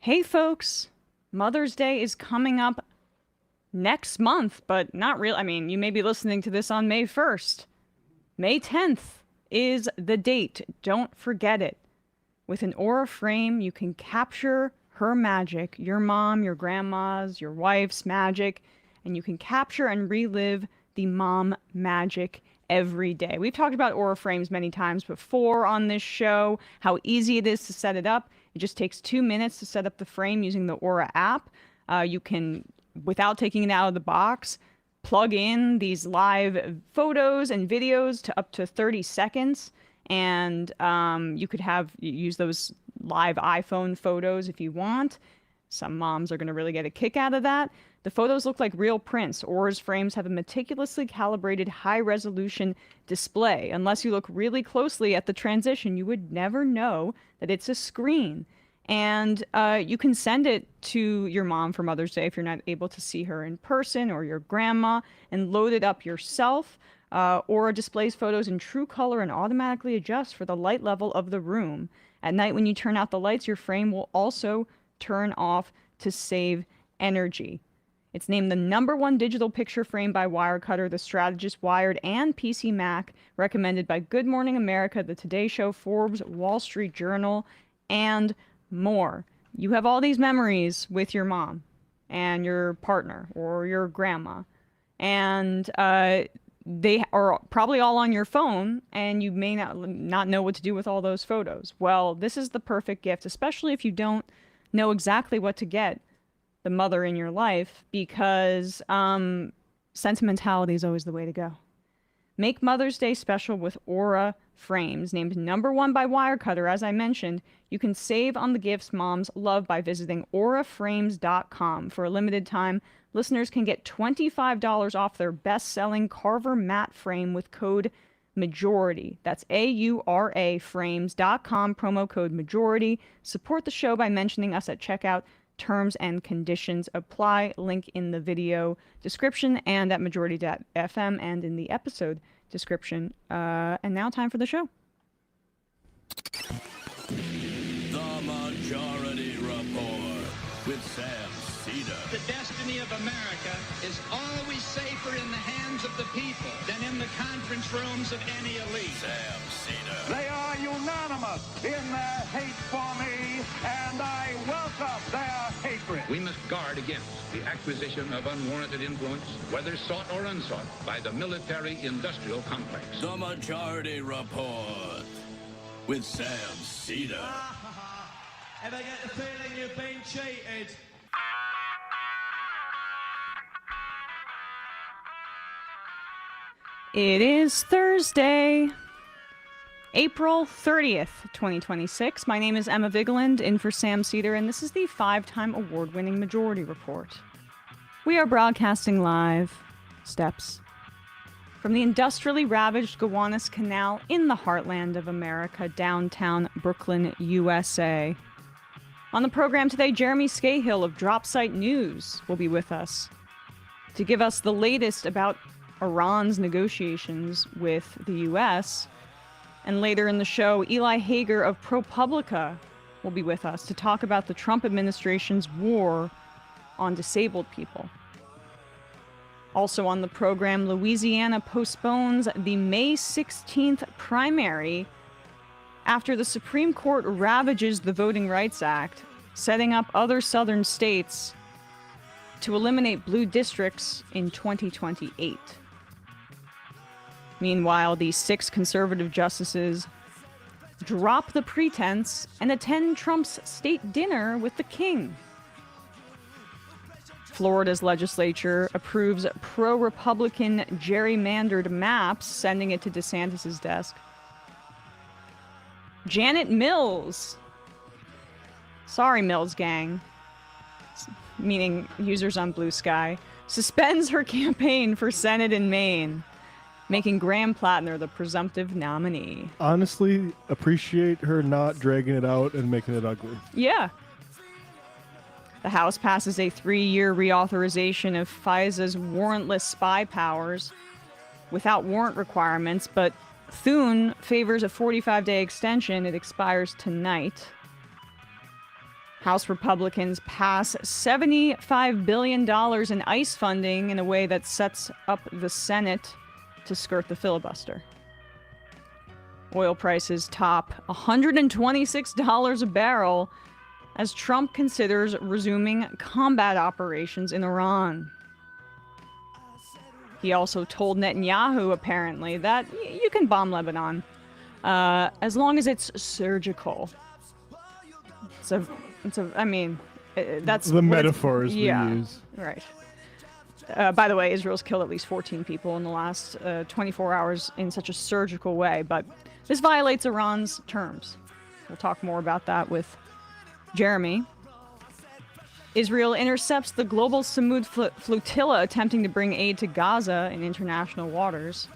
Hey folks, Mother's Day is coming up next month, but not real. I mean, you may be listening to this on May 1st. May 10th is the date. Don't forget it. With an aura frame, you can capture her magic, your mom, your grandma's, your wife's magic, and you can capture and relive the mom magic every day. We've talked about aura frames many times before on this show, how easy it is to set it up. It just takes 2 minutes to set up the frame using the Aura app. You can, without taking it out of the box, plug in these live photos and videos to up to 30 seconds. And you could use those live iPhone photos if you want. Some moms are going to really get a kick out of that. The photos look like real prints. Aura's frames have a meticulously calibrated high-resolution display. Unless you look really closely at the transition, you would never know that it's a screen. And you can send it to your mom for Mother's Day if you're not able to see her in person, or your grandma, and load it up yourself. Aura displays photos in true color and automatically adjusts for the light level of the room. At night, when you turn out the lights, your frame will also turn off to save energy. It's named the #1 digital picture frame by Wirecutter, The Strategist, Wired, and PC Mac, recommended by Good Morning America, The Today Show, Forbes, Wall Street Journal, and more. You have all these memories with your mom and your partner or your grandma, and they are probably all on your phone, and you may not know what to do with all those photos. Well, this is the perfect gift, especially if you don't know exactly what to get the mother in your life, because sentimentality is always the way to go. Make Mother's Day special with Aura frames, named #1 by Wirecutter, as I mentioned. You can save on the gifts moms love by visiting auraframes.com. For a limited time, listeners can get $25 off their best-selling Carver matte frame with code MAJORITY. That's AURA frames.com, promo code MAJORITY. Support the show by mentioning us at checkout. Terms and conditions apply. Link in the video description and at majority.fm and in the episode description. And now time for the show. The Majority Report with Sam Seder. The destiny of America is always safer in the hands of the people than in the conference rooms of any elite. Sam Seder. They are unanimous in their hate for me, and I welcome their hatred. We must guard against the acquisition of unwarranted influence, whether sought or unsought, by the military-industrial complex. The Majority Report with Sam Seder. Ever get the feeling you've been cheated? It is Thursday, April 30th, 2026. My name is Emma Vigeland, in for Sam Seder, and this is the 5-time award-winning Majority Report. We are broadcasting live, steps, from the industrially ravaged Gowanus Canal in the heartland of America, downtown Brooklyn, USA. On the program today, Jeremy Scahill of Dropsite News will be with us to give us the latest about Iran's negotiations with the U.S., and later in the show, Eli Hager of ProPublica will be with us to talk about the Trump administration's war on disabled people. Also on the program, Louisiana postpones the May 16th primary after the Supreme Court ravages the Voting Rights Act, setting up other southern states to eliminate blue districts in 2028. Meanwhile, the 6 conservative justices drop the pretense and attend Trump's state dinner with the king. Florida's legislature approves pro-Republican gerrymandered maps, sending it to DeSantis' desk. Janet Mills, sorry Mills gang, meaning users on Blue Sky, suspends her campaign for Senate in Maine, making Graham Plattner the presumptive nominee. Honestly, appreciate her not dragging it out and making it ugly. Yeah. The House passes a 3-year reauthorization of FISA's warrantless spy powers without warrant requirements, but Thune favors a 45-day extension. It expires tonight. House Republicans pass $75 billion in ICE funding in a way that sets up the Senate to skirt the filibuster. Oil prices top $126 a barrel as Trump considers resuming combat operations in Iran. He also told Netanyahu, apparently, that you can bomb Lebanon as long as it's surgical. I mean, that's the metaphors we yeah, use. Right. By the way, Israel's killed at least 14 people in the last 24 hours in such a surgical way, but this violates Iran's terms. We'll talk more about that with Jeremy. Israel intercepts the global Samud flotilla attempting to bring aid to Gaza in international waters.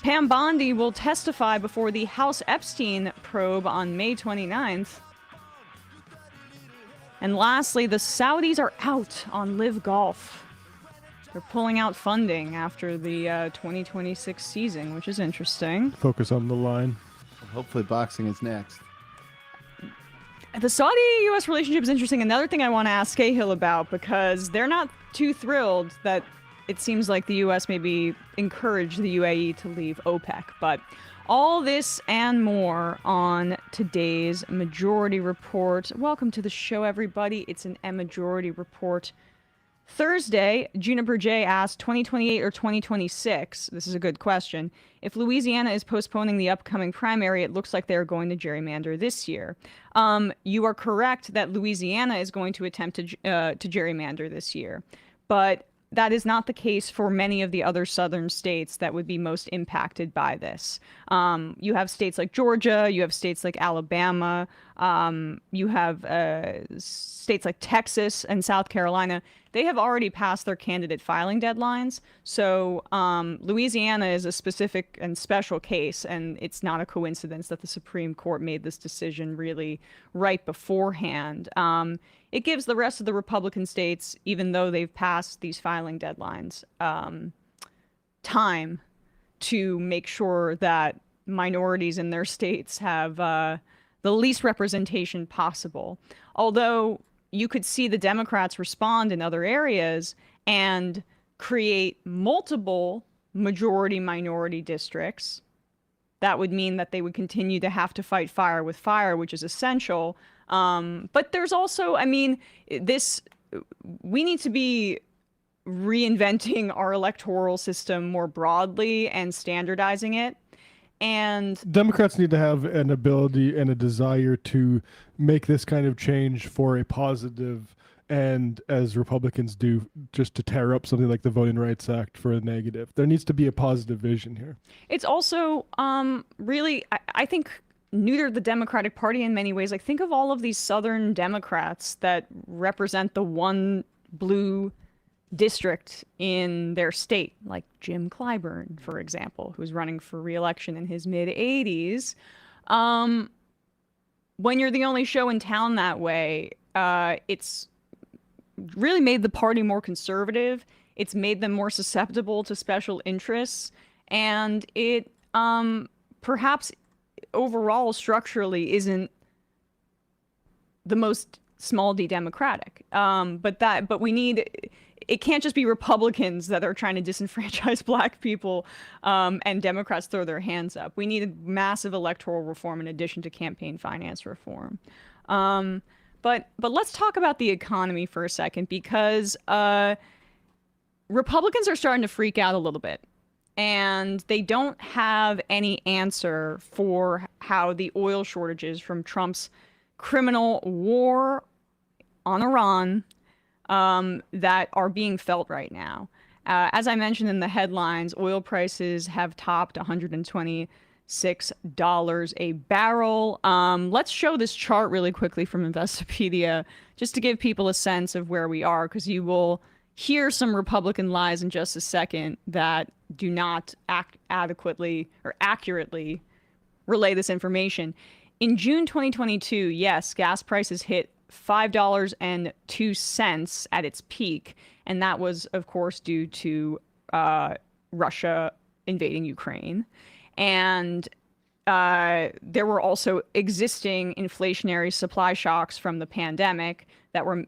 Pam Bondi will testify before the House Epstein probe on May 29th. And lastly, the Saudis are out on Live Golf. They're pulling out funding after the 2026 season, which is interesting. Focus on the line. Hopefully boxing is next. The Saudi-U.S. relationship is interesting. Another thing I want to ask Scahill about, because they're not too thrilled that it seems like the U.S. maybe encouraged the UAE to leave OPEC. But all this and more on today's Majority Report. Welcome to the show, everybody. It's an M Majority Report. Thursday, Juniper J asked 2028 or 2026. This is a good question. If Louisiana is postponing the upcoming primary, it looks like they're going to gerrymander this year. You are correct that Louisiana is going to attempt to gerrymander this year, but that is not the case for many of the other southern states that would be most impacted by this. You have states like Georgia, you have states like Alabama, you have states like Texas and South Carolina. They have already passed their candidate filing deadlines. So Louisiana is a specific and special case, and it's not a coincidence that the Supreme Court made this decision really right beforehand. It gives the rest of the Republican states, even though they've passed these filing deadlines, time to make sure that minorities in their states have the least representation possible. Although you could see the Democrats respond in other areas and create multiple majority-minority districts. That would mean that they would continue to have to fight fire with fire, which is essential. But there's also, I mean, we need to be reinventing our electoral system more broadly and standardizing it. And Democrats need to have an ability and a desire to make this kind of change for a positive, and as Republicans do, just to tear up something like the Voting Rights Act for a negative. There needs to be a positive vision here. It's also really, I think, neutered the Democratic Party in many ways. Like, think of all of these Southern Democrats that represent the one blue district in their state, like Jim Clyburn, for example, who's running for re-election in his mid-80s. When you're the only show in town that way, it's really made the party more conservative. It's made them more susceptible to special interests, and it perhaps overall structurally isn't the most small d democratic. But we need, it can't just be Republicans that are trying to disenfranchise black people and Democrats throw their hands up. We need a massive electoral reform in addition to campaign finance reform. But let's talk about the economy for a second, because Republicans are starting to freak out a little bit. And they don't have any answer for how the oil shortages from Trump's criminal war on Iran that are being felt right now. As I mentioned in the headlines, oil prices have topped $126 a barrel. Let's show this chart really quickly from Investopedia, just to give people a sense of where we are, because you will hear some Republican lies in just a second that do not adequately or accurately relay this information. In June 2022, yes, gas prices hit $5.02 at its peak, and that was, of course, due to Russia invading Ukraine. And there were also existing inflationary supply shocks from the pandemic that were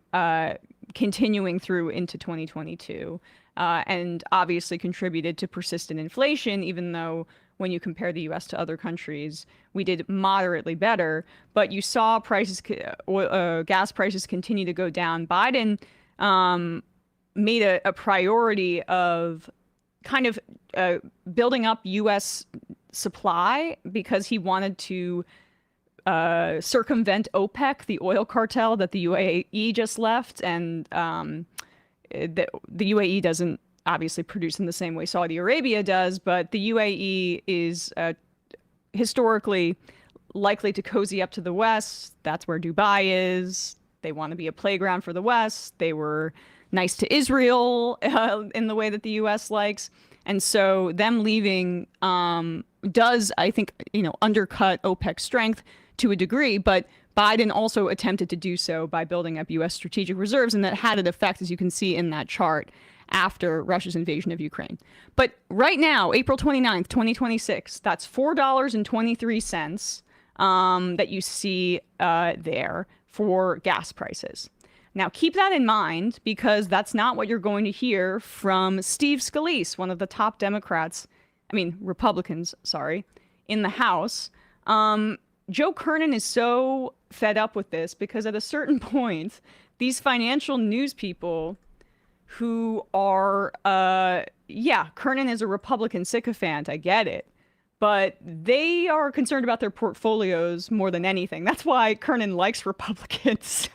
continuing through into 2022, and obviously contributed to persistent inflation, even though when you compare the U.S. to other countries, we did moderately better. But you saw prices, gas prices continue to go down. Biden made a priority of kind of building up U.S. supply because he wanted to circumvent OPEC, the oil cartel that the UAE just left. And the UAE doesn't obviously produce in the same way Saudi Arabia does, but the UAE is historically likely to cozy up to the West. That's where Dubai is. They want to be a playground for the West. They were nice to Israel in the way that the U.S. likes. And so them leaving does, I think, undercut OPEC's strength to a degree. But Biden also attempted to do so by building up U.S. strategic reserves, and that had an effect, as you can see in that chart, after Russia's invasion of Ukraine. But right now, April 29th, 2026, that's $4.23 that you see there for gas prices. Now, keep that in mind, because that's not what you're going to hear from Steve Scalise, one of the top Republicans, in the House. Joe Kernan is so fed up with this because at a certain point, these financial news people who are, Kernan is a Republican sycophant, I get it, but they are concerned about their portfolios more than anything. That's why Kernan likes Republicans.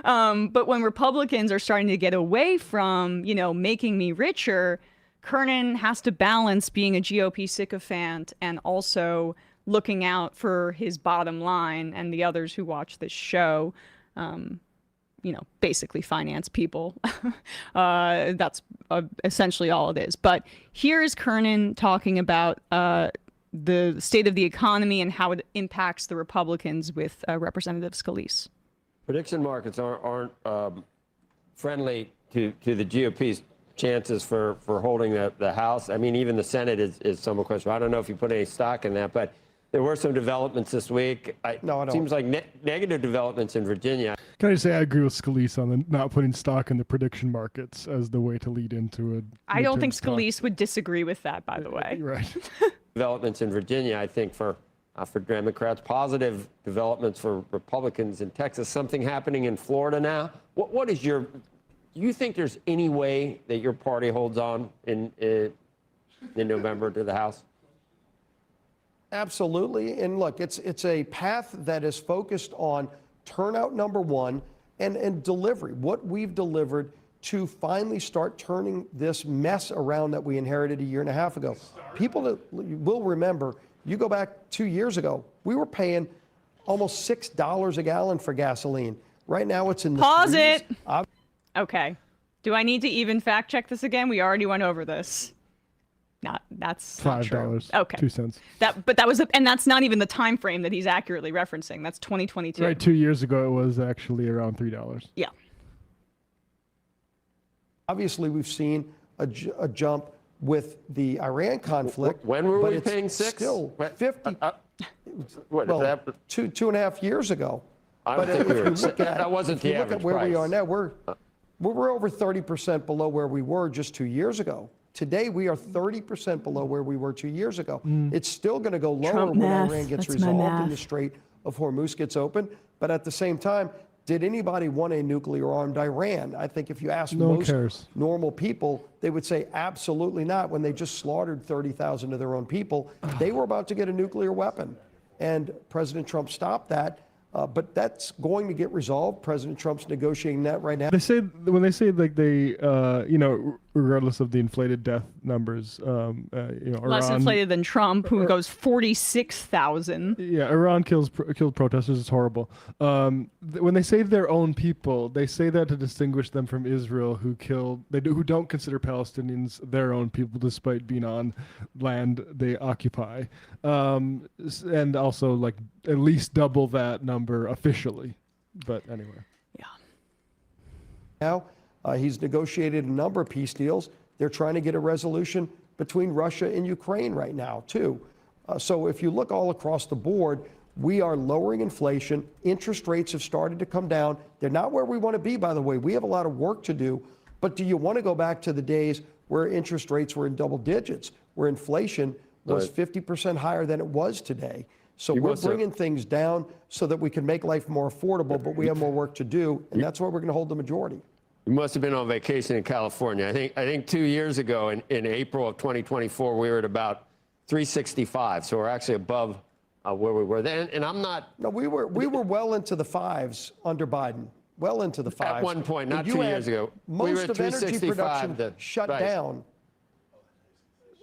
But when Republicans are starting to get away from, making me richer, Kernan has to balance being a GOP sycophant and also looking out for his bottom line, and the others who watch this show, basically finance people. That's essentially all it is. But here is Kernan talking about the state of the economy and how it impacts the Republicans with Representative Scalise. Prediction markets aren't friendly to the GOP's chances for holding the House. I mean, even the Senate is somewhat questionable. I don't know if you put any stock in that, but there were some developments this week. No, I don't. Seems like negative developments in Virginia. Can I just say I agree with Scalise on the not putting stock in the prediction markets as the way to lead into it. I don't think Scalise would disagree with that, by the way. Right. Developments in Virginia, I think, for Democrats, positive developments for Republicans in Texas. Something happening in Florida now. What is your? Do you think there's any way that your party holds on in November to the House? Absolutely. And look, it's a path that is focused on turnout, number one, and delivery. What we've delivered to finally start turning this mess around that we inherited a year and a half ago. People that will remember, you go back 2 years ago, we were paying almost $6 a gallon for gasoline. Right now it's in the Pause threes. it. Okay. Do I need to even fact check this again? We already went over this. That's not true. $5. Okay. 2 cents. And that's not even the time frame that he's accurately referencing. That's 2022. Right. 2 years ago, it was actually around $3. Yeah. Obviously, we've seen a jump with the Iran conflict. When were we it's paying 6? Still 50. What, well, two and a half years ago. But if you look at that wasn't the average price. Where we are now, we're over 30% below where we were just 2 years ago. Today, we are 30% below where we were 2 years ago. It's still going to go lower when Iran gets resolved and the Strait of Hormuz gets open. But at the same time, did anybody want a nuclear-armed Iran? I think if you ask most normal people, they would say absolutely not. When they just slaughtered 30,000 of their own people, they were about to get a nuclear weapon. And President Trump stopped that. But that's going to get resolved. President Trump's negotiating that right now. When they say like they, regardless of the inflated death numbers, less inflated than Trump, who goes 46,000. Yeah, Iran killed protesters. It's horrible. When they say their own people, they say that to distinguish them from Israel, who don't consider Palestinians their own people, despite being on land they occupy, and also like at least double that number officially. But anyway. Yeah. Now, he's negotiated a number of peace deals. They're trying to get a resolution between Russia and Ukraine right now, too. So if you look all across the board, we are lowering inflation. Interest rates have started to come down. They're not where we want to be, by the way. We have a lot of work to do. But do you want to go back to the days where interest rates were in double digits, where inflation was 50% higher than it was today? So we're bringing things down so that we can make life more affordable, but we have more work to do, and that's why we're going to hold the majority. You must have been on vacation in California. I think 2 years ago, in April of 2024, we were at about 365. So we're actually above where we were then. And I'm not. No, we were well into the fives under Biden. Well into the fives. At one point, not 2 years ago. Most of energy production shut down.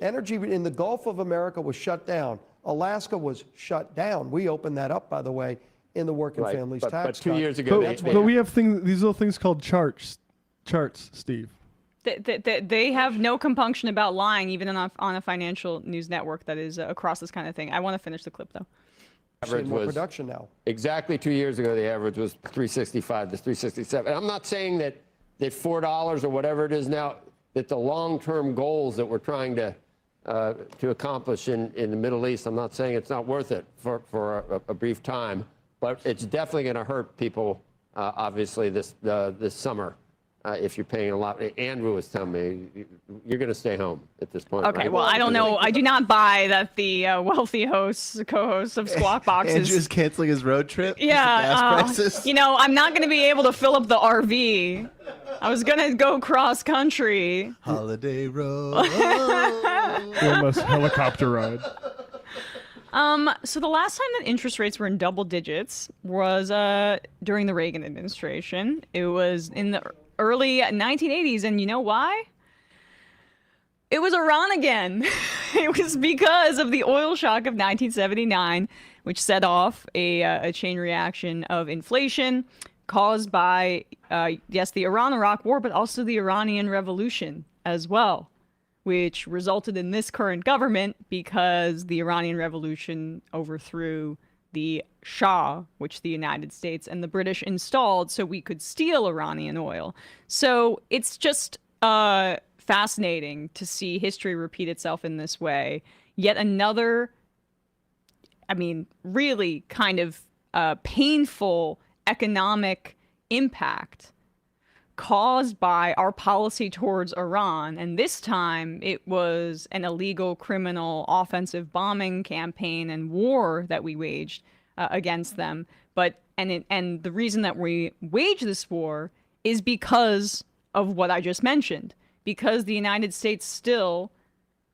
Energy in the Gulf of America was shut down. Alaska was shut down. We opened that up, by the way, in the Working Families Tax But 2 years ago, but we have these little things called charts, Steve. They have no compunction about lying, even on a financial news network that is across this kind of thing. I want to finish the clip, though. Average more was production now. Exactly 2 years ago, the average was 365 to 367. And I'm not saying that $4 or whatever it is now, that the long-term goals that we're trying to accomplish in the Middle East, I'm not saying it's not worth it for a brief time, but it's definitely going to hurt people, obviously, this summer. If you're paying a lot. Andrew was telling me you're going to stay home at this point. Okay, right? well, I don't know. I do not buy that the wealthy co-hosts of Squawk Boxes. Andrew's canceling his road trip. Yeah, Gas prices. You know, I'm not going to be able to fill up the RV. I was going to go cross country. Holiday road. Almost helicopter ride. So the last time that interest rates were in double digits was during the Reagan administration. It was in the early 1980s, and you know why? It was Iran again. It was because of the oil shock of 1979, which set off a chain reaction of inflation caused by, yes, the Iran-Iraq War, but also the Iranian Revolution as well, which resulted in this current government because the Iranian Revolution overthrew the Shah, which the United States and the British installed so we could steal Iranian oil. So it's just fascinating to see history repeat itself in this way. Yet another, I mean, really kind of painful economic impact caused by our policy towards Iran. And this time it was an illegal criminal offensive bombing campaign and war that we waged against them. And the reason that we wage this war is because of what I just mentioned, because the United States still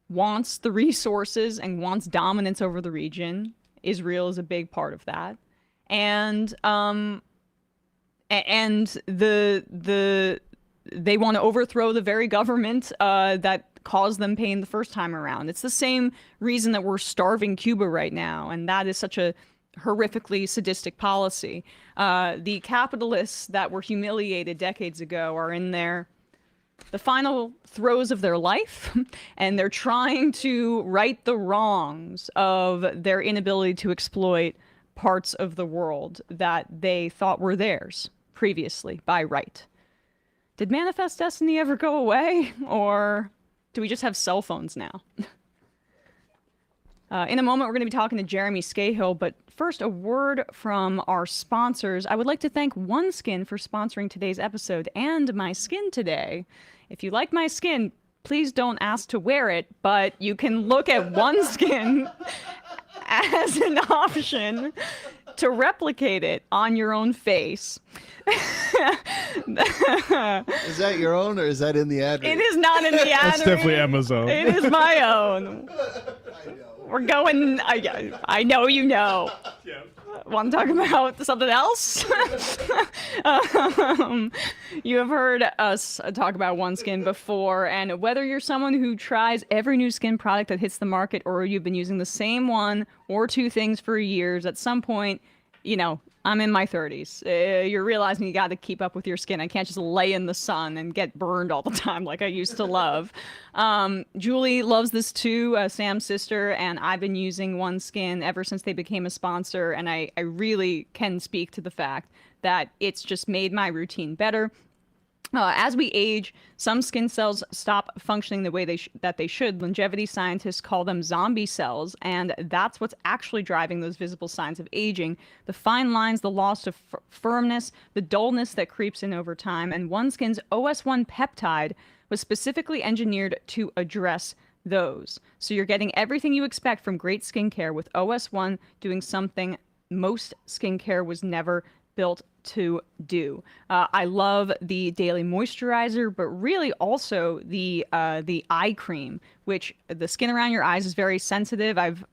wants the resources and wants dominance over the region. Israel is a big part of that. And they want to overthrow the very government that caused them pain the first time around. It's the same reason that we're starving Cuba right now, and that is such a horrifically sadistic policy. The capitalists that were humiliated decades ago are in the final throes of their life, and they're trying to right the wrongs of their inability to exploit parts of the world that they thought were theirs previously by right. Did Manifest Destiny ever go away, or do we just have cell phones now? In a moment, we're going to be talking to Jeremy Scahill, but first, a word from our sponsors. I would like to thank OneSkin for sponsoring today's episode and my skin today. If you like my skin, please don't ask to wear it, but you can look at OneSkin as an option to replicate it on your own face. Is that your own, or is that in the ad read? It is not in the ad That's definitely Amazon. It is my own. We're going, I know you know. Yeah. Want to talk about something else? You have heard us talk about OneSkin before, and whether you're someone who tries every new skin product that hits the market, or you've been using the same one or two things for years, at some point, you know, I'm in my 30s. You're realizing you got to keep up with your skin. I can't just lay in the sun and get burned all the time like I used to love. Julie loves this too, Sam's sister, and I've been using OneSkin ever since they became a sponsor, and I really can speak to the fact that it's just made my routine better. As we age, some skin cells stop functioning the way that they should. Longevity scientists call them zombie cells, and that's what's actually driving those visible signs of aging. The fine lines, the loss of firmness, the dullness that creeps in over time. And OneSkin's OS1 peptide was specifically engineered to address those. So you're getting everything you expect from great skincare with OS1 doing something most skincare was never built to do. I love the daily moisturizer, but really also the eye cream, which the skin around your eyes is very sensitive. I've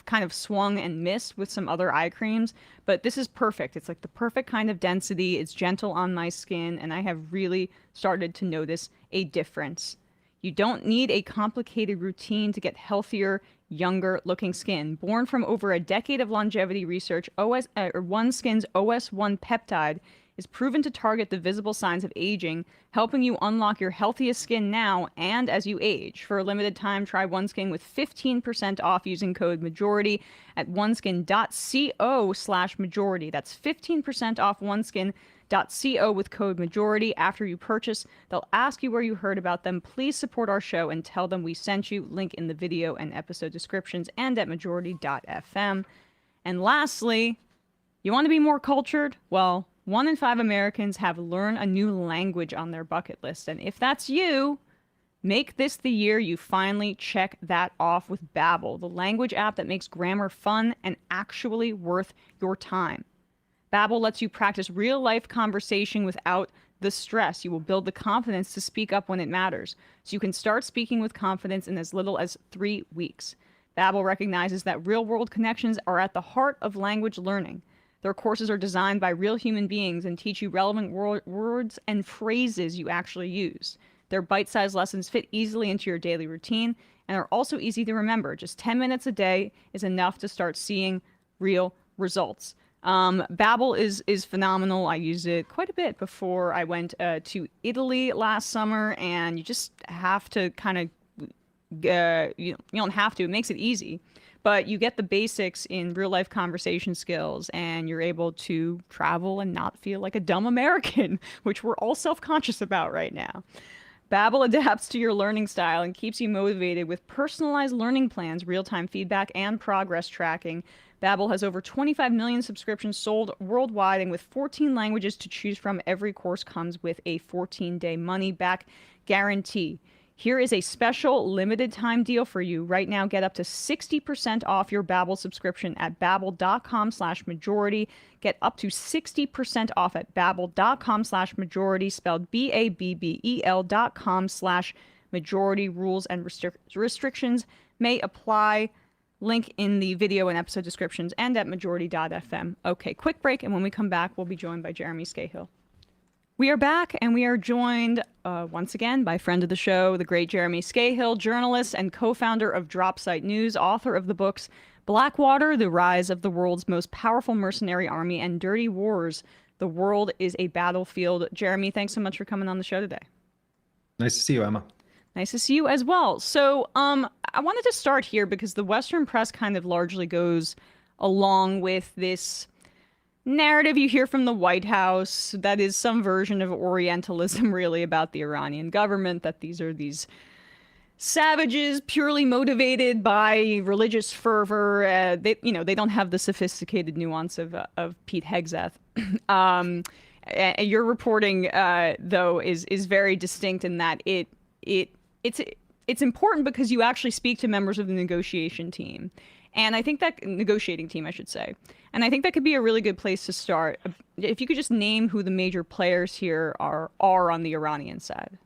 kind of swung and missed with some other eye creams, but this is perfect. It's like the perfect kind of density. It's gentle on my skin, and I have really started to notice a difference. You don't need a complicated routine to get healthier, younger looking skin. Born from over a decade of longevity research, OneSkin's OS1 peptide is proven to target the visible signs of aging, helping you unlock your healthiest skin now and as you age. For a limited time, try OneSkin with 15% off using code MAJORITY at oneskin.co/majority. That's 15% off oneskin.co with code MAJORITY. After you purchase, they'll ask you where you heard about them. Please support our show and tell them we sent you. Link in the video and episode descriptions and at majority.fm. And lastly, you want to be more cultured? Well, 1 in 5 Americans have learned a new language on their bucket list. And if that's you, make this the year you finally check that off with Babbel, the language app that makes grammar fun and actually worth your time. Babbel lets you practice real-life conversation without the stress. You will build the confidence to speak up when it matters, so you can start speaking with confidence in as little as 3 weeks. Babbel recognizes that real-world connections are at the heart of language learning. Their courses are designed by real human beings and teach you relevant words and phrases you actually use. Their bite-sized lessons fit easily into your daily routine and are also easy to remember. Just 10 minutes a day is enough to start seeing real results. Babbel is phenomenal. I used it quite a bit before I went to Italy last summer, and you just have to kind of, you don't have to, it makes it easy, but you get the basics in real life conversation skills, and you're able to travel and not feel like a dumb American, which we're all self-conscious about right now. Babbel adapts to your learning style and keeps you motivated with personalized learning plans, real-time feedback, and progress tracking. Babbel has over 25 million subscriptions sold worldwide, and with 14 languages to choose from, every course comes with a 14-day money-back guarantee. Here is a special limited-time deal for you. Right now, get up to 60% off your Babbel subscription at babbel.com/majority. Get up to 60% off at babbel.com/majority, spelled BABBEL.com/majority. Rules and restrictions may apply. Link in the video and episode descriptions and at majority.fm. Okay, quick break, and when we come back, we'll be joined by Jeremy Scahill. We are back, and we are joined once again by friend of the show, the great Jeremy Scahill, journalist and co-founder of Dropsite News, author of the books Blackwater, The Rise of the World's Most Powerful Mercenary Army, and Dirty Wars, The World is a Battlefield. Jeremy, thanks so much for coming on the show today. Nice to see you, Emma. Nice to see you as well. So I wanted to start here because the Western press kind of largely goes along with this narrative you hear from the White House that is some version of Orientalism, really, about the Iranian government, that these are these savages purely motivated by religious fervor. They don't have the sophisticated nuance of Pete Hegseth. Your reporting, though, is very distinct in that it's important because you actually speak to members of the negotiation team. And I think that negotiating team, I should say. And I think that could be a really good place to start. If you could just name who the major players here are on the Iranian side.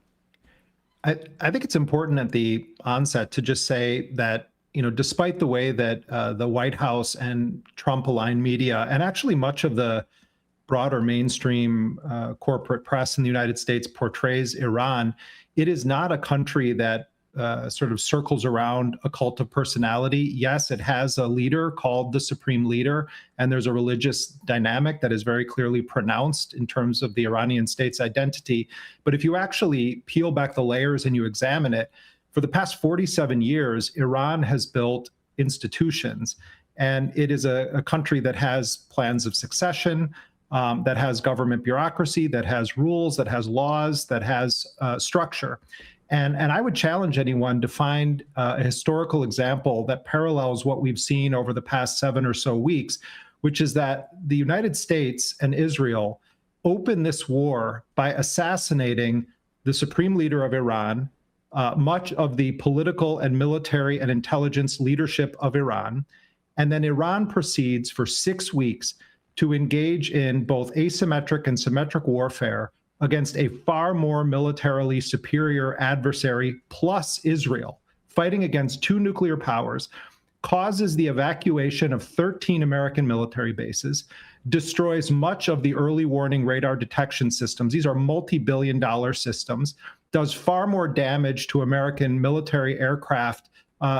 I think it's important at the onset to just say that, despite the way that the White House and Trump-aligned media, and actually much of the broader mainstream corporate press in the United States portrays Iran, it is not a country that sort of circles around a cult of personality. Yes, it has a leader called the Supreme Leader, and there's a religious dynamic that is very clearly pronounced in terms of the Iranian state's identity. But if you actually peel back the layers and you examine it, for the past 47 years, Iran has built institutions, and it is a country that has plans of succession, that has government bureaucracy, that has rules, that has laws, that has structure. And I would challenge anyone to find a historical example that parallels what we've seen over the past 7 or so weeks, which is that the United States and Israel opened this war by assassinating the supreme leader of Iran, much of the political and military and intelligence leadership of Iran. And then Iran proceeds for 6 weeks to engage in both asymmetric and symmetric warfare against a far more militarily superior adversary, plus Israel, fighting against 2 nuclear powers, causes the evacuation of 13 American military bases, destroys much of the early warning radar detection systems. These are multi-billion-dollar systems, does far more damage to American military aircraft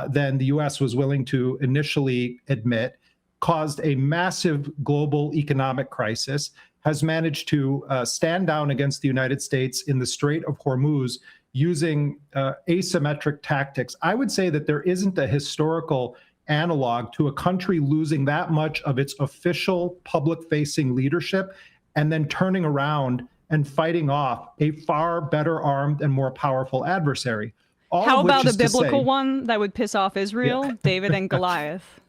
than the U.S. was willing to initially admit, caused a massive global economic crisis, has managed to stand down against the United States in the Strait of Hormuz using asymmetric tactics. I would say that there isn't a historical analog to a country losing that much of its official public-facing leadership and then turning around and fighting off a far better armed and more powerful adversary. How about a biblical one that would piss off Israel? Yeah. David and Goliath.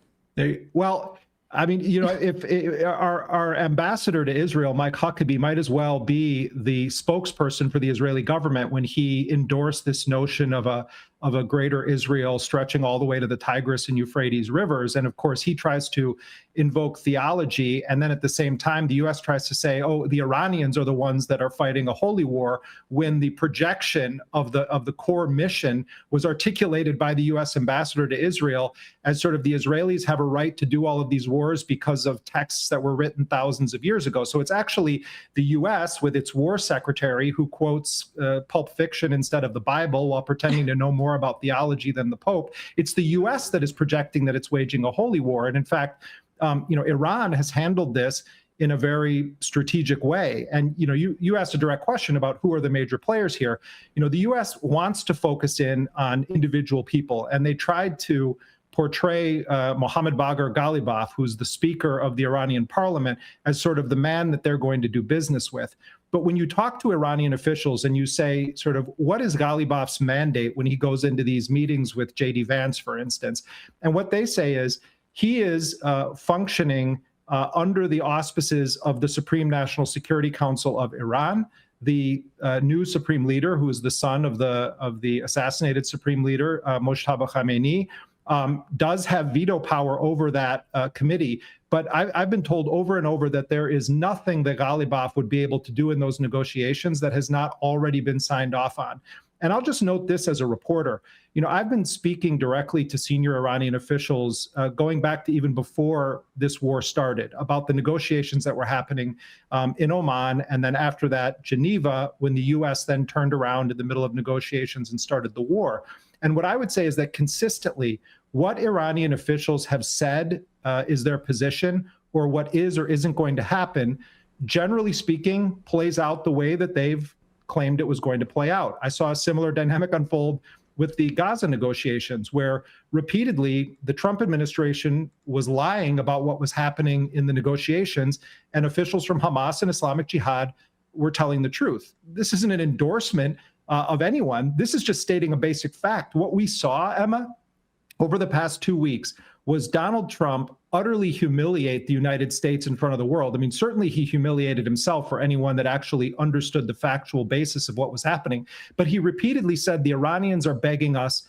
Well, I mean, you know, if our ambassador to Israel, Mike Huckabee, might as well be the spokesperson for the Israeli government when he endorsed this notion of a greater Israel stretching all the way to the Tigris and Euphrates rivers. And of course, he tries to invoke theology. And then at the same time, the U.S. tries to say, oh, the Iranians are the ones that are fighting a holy war, when the projection of the core mission was articulated by the U.S. ambassador to Israel as sort of the Israelis have a right to do all of these wars because of texts that were written thousands of years ago. So it's actually the U.S. with its war secretary who quotes Pulp Fiction instead of the Bible while pretending to know more about theology than the Pope. It's the U.S. that is projecting that it's waging a holy war. And in fact, Iran has handled this in a very strategic way. And, you asked a direct question about who are the major players here. The U.S. wants to focus in on individual people, and they tried to portray Mohammad Bagher Ghalibaf, who's the speaker of the Iranian parliament, as sort of the man that they're going to do business with. But when you talk to Iranian officials and you say sort of, what is Ghalibaf's mandate when he goes into these meetings with J.D. Vance, for instance? And what they say is he is functioning under the auspices of the Supreme National Security Council of Iran, the new supreme leader, who is the son of the assassinated supreme leader, Mojtaba Khamenei, does have veto power over that committee. But I've been told over and over that there is nothing that Ghalibaf would be able to do in those negotiations that has not already been signed off on. And I'll just note this as a reporter. I've been speaking directly to senior Iranian officials going back to even before this war started about the negotiations that were happening in Oman. And then after that, Geneva, when the U.S. then turned around in the middle of negotiations and started the war. And what I would say is that consistently, what Iranian officials have said is their position, or what is or isn't going to happen, generally speaking, plays out the way that they've claimed it was going to play out. I saw a similar dynamic unfold with the Gaza negotiations, where repeatedly the Trump administration was lying about what was happening in the negotiations, and officials from Hamas and Islamic Jihad were telling the truth. This isn't an endorsement of anyone. This is just stating a basic fact. What we saw, Emma, over the past 2 weeks was Donald Trump utterly humiliate the United States in front of the world. I mean, certainly he humiliated himself for anyone that actually understood the factual basis of what was happening. But he repeatedly said the Iranians are begging us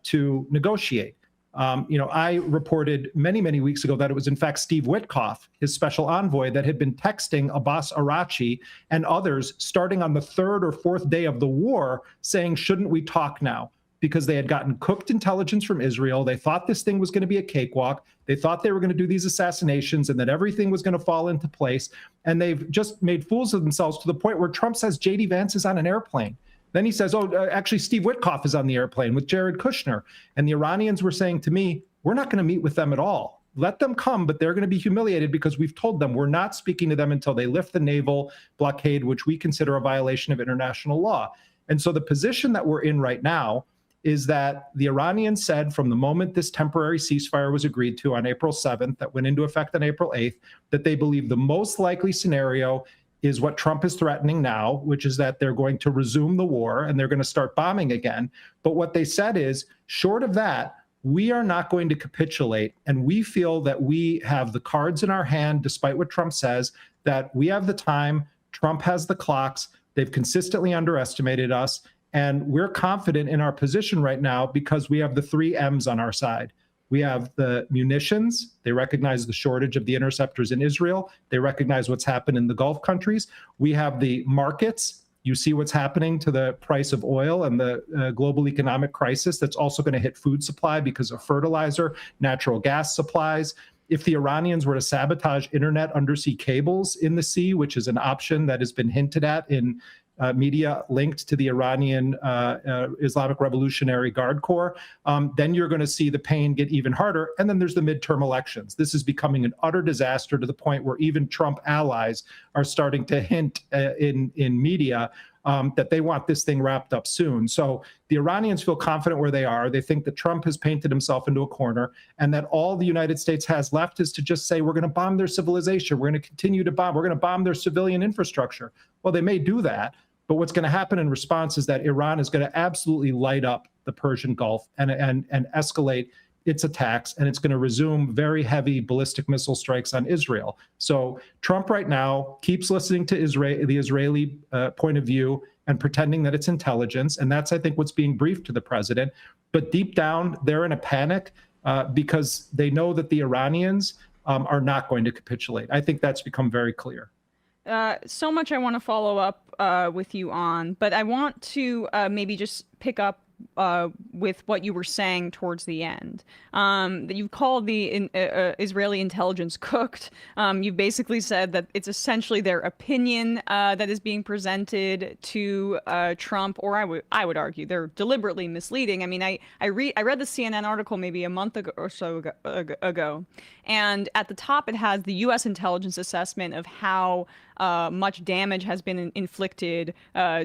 to negotiate. I reported many, many weeks ago that it was in fact Steve Witkoff, his special envoy, that had been texting Abbas Araghchi and others starting on the 3rd or 4th day of the war saying, shouldn't we talk now? Because they had gotten cooked intelligence from Israel. They thought this thing was going to be a cakewalk. They thought they were going to do these assassinations and that everything was going to fall into place. And they've just made fools of themselves to the point where Trump says J.D. Vance is on an airplane. Then he says, actually, Steve Witkoff is on the airplane with Jared Kushner. And the Iranians were saying to me, we're not going to meet with them at all. Let them come, but they're going to be humiliated because we've told them we're not speaking to them until they lift the naval blockade, which we consider a violation of international law. And so the position that we're in right now is that the Iranians said from the moment this temporary ceasefire was agreed to on April 7th, that went into effect on April 8th, that they believe the most likely scenario is what Trump is threatening now, which is that they're going to resume the war and they're going to start bombing again. But what they said is, short of that, we are not going to capitulate. And we feel that we have the cards in our hand, despite what Trump says, that we have the time, Trump has the clocks, they've consistently underestimated us. And we're confident in our position right now because we have the 3 M's on our side. We have the munitions. They recognize the shortage of the interceptors in Israel. They recognize what's happened in the Gulf countries. We have the markets. You see what's happening to the price of oil and the global economic crisis that's also going to hit food supply because of fertilizer, natural gas supplies. If the Iranians were to sabotage internet undersea cables in the sea, which is an option that has been hinted at in media linked to the Iranian Islamic Revolutionary Guard Corps, then you're going to see the pain get even harder. And then there's the midterm elections. This is becoming an utter disaster to the point where even Trump allies are starting to hint in media that they want this thing wrapped up soon. So the Iranians feel confident where they are. They think that Trump has painted himself into a corner and that all the United States has left is to just say, we're going to bomb their civilization. We're going to continue to bomb. We're going to bomb their civilian infrastructure. Well, they may do that. But what's going to happen in response is that Iran is going to absolutely light up the Persian Gulf and escalate its attacks, and it's going to resume very heavy ballistic missile strikes on Israel. So Trump right now keeps listening to the Israeli point of view and pretending that it's intelligence, and that's, I think, what's being briefed to the president. But deep down, they're in a panic because they know that the Iranians are not going to capitulate. I think that's become very clear. So much I want to follow up with you on, but I want to maybe just pick up with what you were saying towards the end. That you've called the Israeli intelligence cooked. You've basically said that it's essentially their opinion that is being presented to Trump, or I would argue they're deliberately misleading. I mean, I read the CNN article maybe a month ago or so ago, and at the top it has the U.S. intelligence assessment of how much damage has been inflicted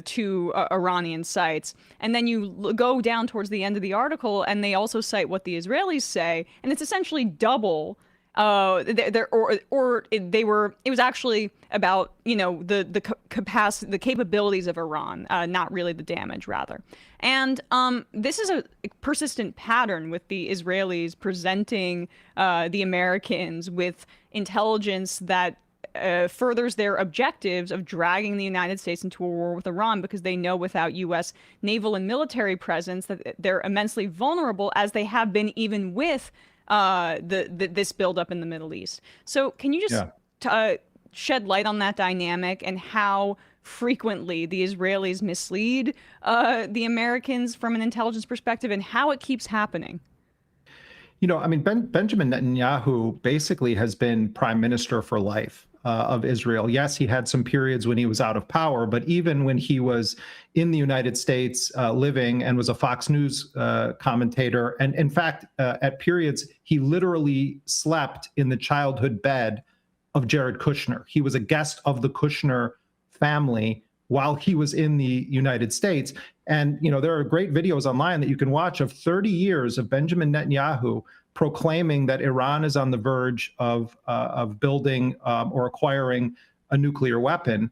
to Iranian sites. And then you go down towards the end of the article, and they also cite what the Israelis say, and it's essentially double. It was actually about, you know, the capacity, the capabilities of Iran, not really the damage, rather. And this is a persistent pattern with the Israelis presenting the Americans with intelligence that furthers their objectives of dragging the United States into a war with Iran, because they know without U.S. naval and military presence that they're immensely vulnerable, as they have been even with this buildup in the Middle East. So can you just shed light on that dynamic and how frequently the Israelis mislead the Americans from an intelligence perspective, and how it keeps happening? You know, I mean, Benjamin Netanyahu basically has been prime minister for life of Israel. Yes, he had some periods when he was out of power, but even when he was in the United States living and was a Fox News commentator, and in fact, at periods, he literally slept in the childhood bed of Jared Kushner. He was a guest of the Kushner family while he was in the United States. And, you know, there are great videos online that you can watch of 30 years of Benjamin Netanyahu proclaiming that Iran is on the verge of building or acquiring a nuclear weapon,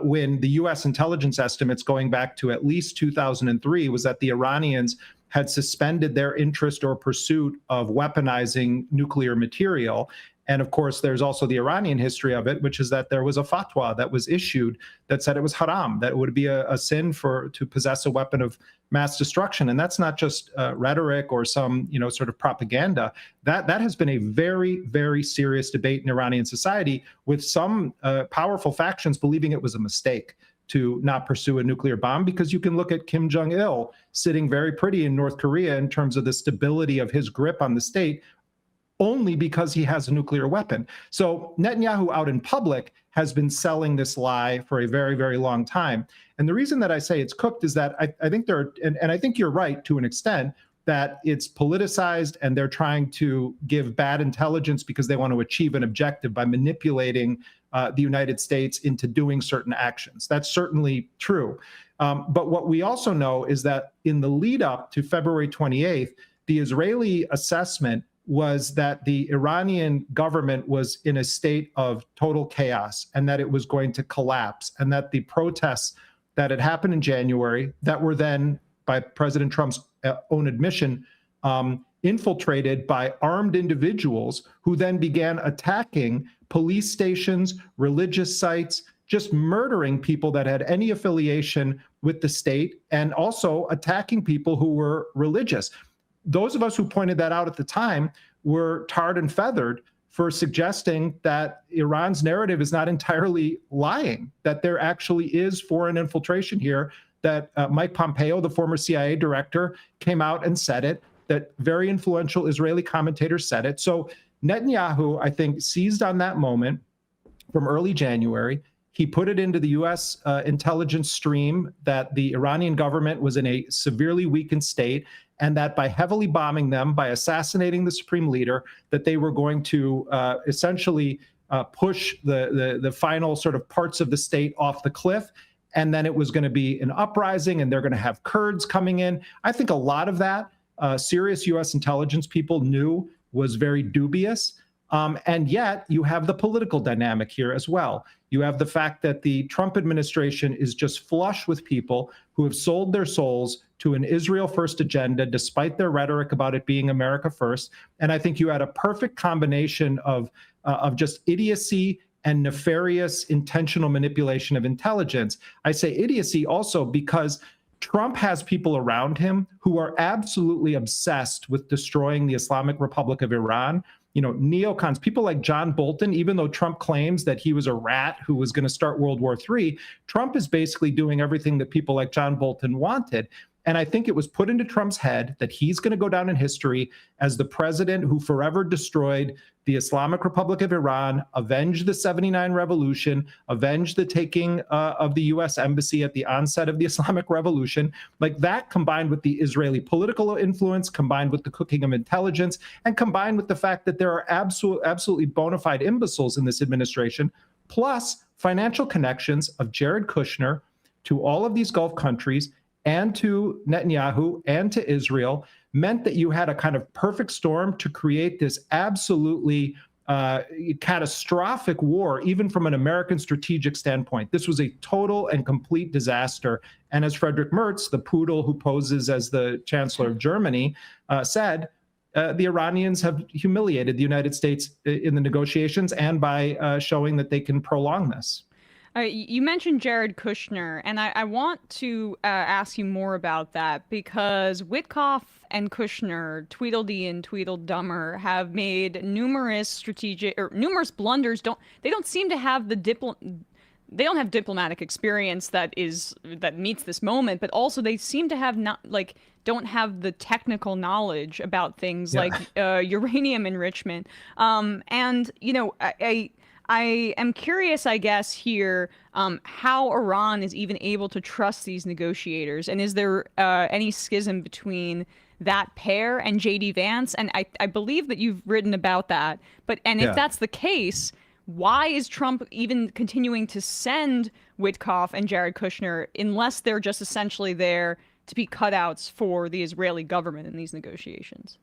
when the U.S. intelligence estimates going back to at least 2003 was that the Iranians had suspended their interest or pursuit of weaponizing nuclear material. And of course, there's also the Iranian history of it, which is that there was a fatwa that was issued that said it was haram, that it would be a sin to possess a weapon of mass destruction. And that's not just rhetoric or some, you know, sort of propaganda. That has been a very, very serious debate in Iranian society, with some powerful factions believing it was a mistake to not pursue a nuclear bomb, because you can look at Kim Jong-il sitting very pretty in North Korea in terms of the stability of his grip on the state, only because he has a nuclear weapon. So Netanyahu out in public has been selling this lie for a very, very long time. And the reason that I say it's cooked is that I think there are, and I think you're right to an extent, that it's politicized and they're trying to give bad intelligence because they want to achieve an objective by manipulating the United States into doing certain actions. That's certainly true. But what we also know is that in the lead up to February 28th, the Israeli assessment was that the Iranian government was in a state of total chaos and that it was going to collapse, and that the protests that had happened in January that were then, by President Trump's own admission, infiltrated by armed individuals who then began attacking police stations, religious sites, just murdering people that had any affiliation with the state, and also attacking people who were religious. Those of us who pointed that out at the time were tarred and feathered for suggesting that Iran's narrative is not entirely lying, that there actually is foreign infiltration here, that Mike Pompeo, the former CIA director, came out and said it, that very influential Israeli commentators said it. So Netanyahu, I think, seized on that moment from early January. He put it into the U.S. Intelligence stream that the Iranian government was in a severely weakened state, and that by heavily bombing them, by assassinating the supreme leader, that they were going to essentially push the final sort of parts of the state off the cliff. And then it was going to be an uprising, and they're going to have Kurds coming in. I think a lot of that serious U.S. intelligence people knew was very dubious. And yet you have the political dynamic here as well. You have the fact that the Trump administration is just flush with people who have sold their souls to an Israel first agenda, despite their rhetoric about it being America first. And I think you had a perfect combination of just idiocy and nefarious intentional manipulation of intelligence. I say idiocy also because Trump has people around him who are absolutely obsessed with destroying the Islamic Republic of Iran. You know, neocons, people like John Bolton, even though Trump claims that he was a rat who was going to start World War III, Trump is basically doing everything that people like John Bolton wanted. And I think it was put into Trump's head that he's going to go down in history as the president who forever destroyed the Islamic Republic of Iran, avenged the '79 revolution, avenged the taking of the U.S. embassy at the onset of the Islamic Revolution. Like that, combined with the Israeli political influence, combined with the cooking of intelligence, and combined with the fact that there are absolutely bona fide imbeciles in this administration, plus financial connections of Jared Kushner to all of these Gulf countries and to Netanyahu and to Israel, meant that you had a kind of perfect storm to create this absolutely catastrophic war, even from an American strategic standpoint. This was a total and complete disaster. And as Frederick Merz, the poodle who poses as the Chancellor of Germany, said, the Iranians have humiliated the United States in the negotiations and by showing that they can prolong this. You mentioned Jared Kushner, and I want to ask you more about that because Witkoff and Kushner, Tweedledee and Tweedledummer, have made numerous blunders. They don't seem to have they don't have diplomatic experience that meets this moment, but also they seem to have don't have the technical knowledge about things like uranium enrichment. And you know, I am curious, I guess, here, how Iran is even able to trust these negotiators. And is there any schism between that pair and J.D. Vance? And I believe that you've written about that. If that's the case, why is Trump even continuing to send Witkoff and Jared Kushner unless they're just essentially there to be cutouts for the Israeli government in these negotiations?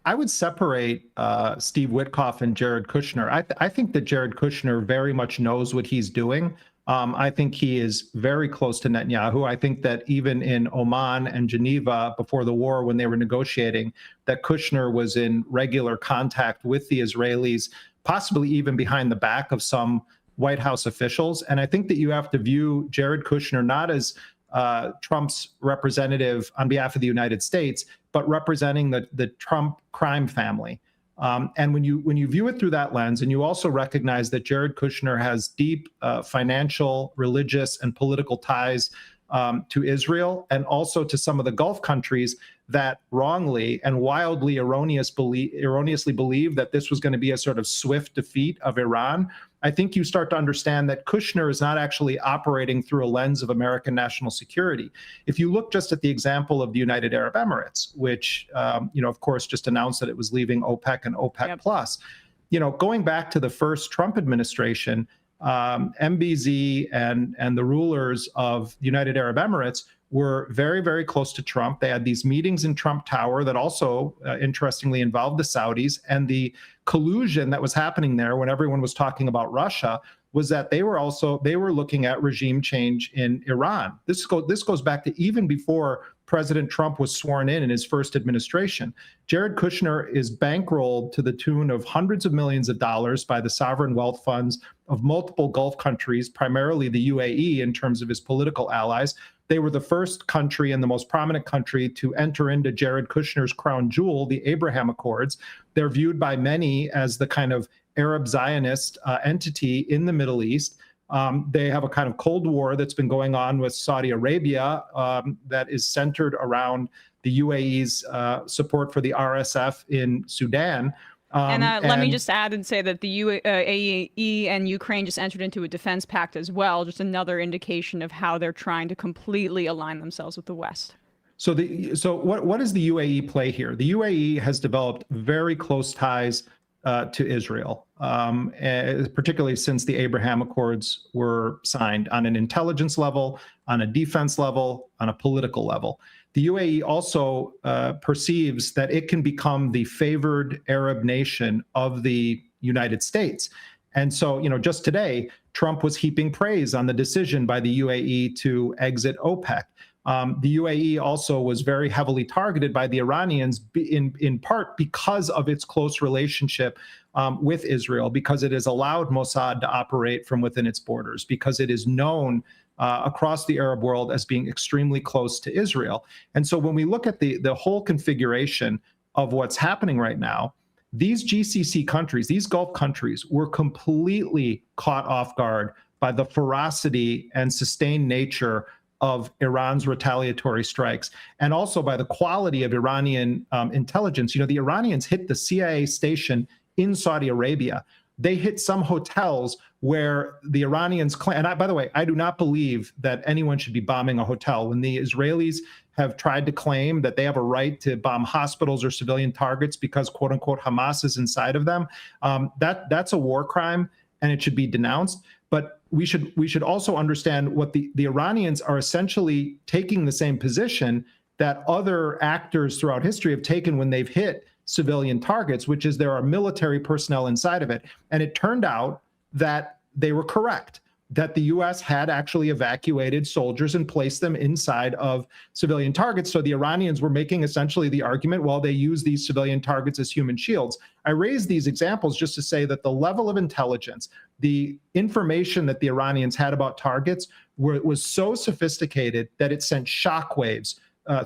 I would separate Steve Witkoff and Jared Kushner. I think that Jared Kushner very much knows what he's doing. I think he is very close to Netanyahu. I think that even in Oman and Geneva before the war, when they were negotiating, that Kushner was in regular contact with the Israelis, possibly even behind the back of some White House officials. And I think that you have to view Jared Kushner not as Trump's representative on behalf of the United States, but representing the Trump crime family. And when you view it through that lens, and you also recognize that Jared Kushner has deep financial, religious, and political ties to Israel, and also to some of the Gulf countries that wrongly and wildly erroneously believe that this was going to be a sort of swift defeat of Iran, I think you start to understand that Kushner is not actually operating through a lens of American national security. If you look just at the example of the United Arab Emirates, which, of course, just announced that it was leaving OPEC and OPEC Plus, going back to the first Trump administration, MBZ and the rulers of the United Arab Emirates were very, very close to Trump. They had these meetings in Trump Tower that also, interestingly, involved the Saudis. And the collusion that was happening there when everyone was talking about Russia was that they were looking at regime change in Iran. This goes back to even before President Trump was sworn in his first administration. Jared Kushner is bankrolled to the tune of hundreds of millions of dollars by the sovereign wealth funds of multiple Gulf countries, primarily the UAE in terms of his political allies. They were the first country and the most prominent country to enter into Jared Kushner's crown jewel, the Abraham Accords. They're viewed by many as the kind of Arab Zionist entity in the Middle East. They have a kind of Cold War that's been going on with Saudi Arabia that is centered around the UAE's support for the RSF in Sudan. Let me just add and say that the UAE and Ukraine just entered into a defense pact as well, just another indication of how they're trying to completely align themselves with the West. So what does the UAE play here? The UAE has developed very close ties to Israel, particularly since the Abraham Accords were signed on an intelligence level, on a defense level, on a political level. The UAE also perceives that it can become the favored Arab nation of the United States. And so, just today, Trump was heaping praise on the decision by the UAE to exit OPEC. The UAE also was very heavily targeted by the Iranians in part because of its close relationship with Israel, because it has allowed Mossad to operate from within its borders, because it is known across the Arab world as being extremely close to Israel. And so when we look at the whole configuration of what's happening right now, these GCC countries, these Gulf countries, were completely caught off guard by the ferocity and sustained nature of Iran's retaliatory strikes, and also by the quality of Iranian intelligence. The Iranians hit the CIA station in Saudi Arabia. They hit some hotels where the Iranians claim, and by the way, I do not believe that anyone should be bombing a hotel. When the Israelis have tried to claim that they have a right to bomb hospitals or civilian targets because, quote unquote, Hamas is inside of them, that's a war crime and it should be denounced. But we should also understand what the Iranians are essentially taking the same position that other actors throughout history have taken when they've hit civilian targets, which is there are military personnel inside of it. And it turned out that they were correct, that the U.S. had actually evacuated soldiers and placed them inside of civilian targets. So the Iranians were making essentially the argument, well, they use these civilian targets as human shields. I raise these examples just to say that the level of intelligence, the information that the Iranians had about targets was so sophisticated that it sent shockwaves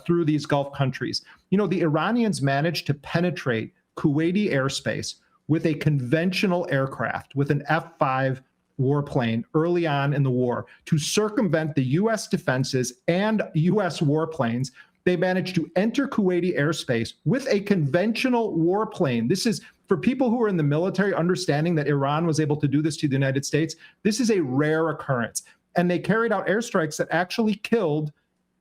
through these Gulf countries. The Iranians managed to penetrate Kuwaiti airspace with a conventional aircraft, with an F-5 warplane early on in the war to circumvent the U.S. defenses and U.S. warplanes. They managed to enter Kuwaiti airspace with a conventional warplane. This is, for people who are in the military, understanding that Iran was able to do this to the United States, this is a rare occurrence. And they carried out airstrikes that actually killed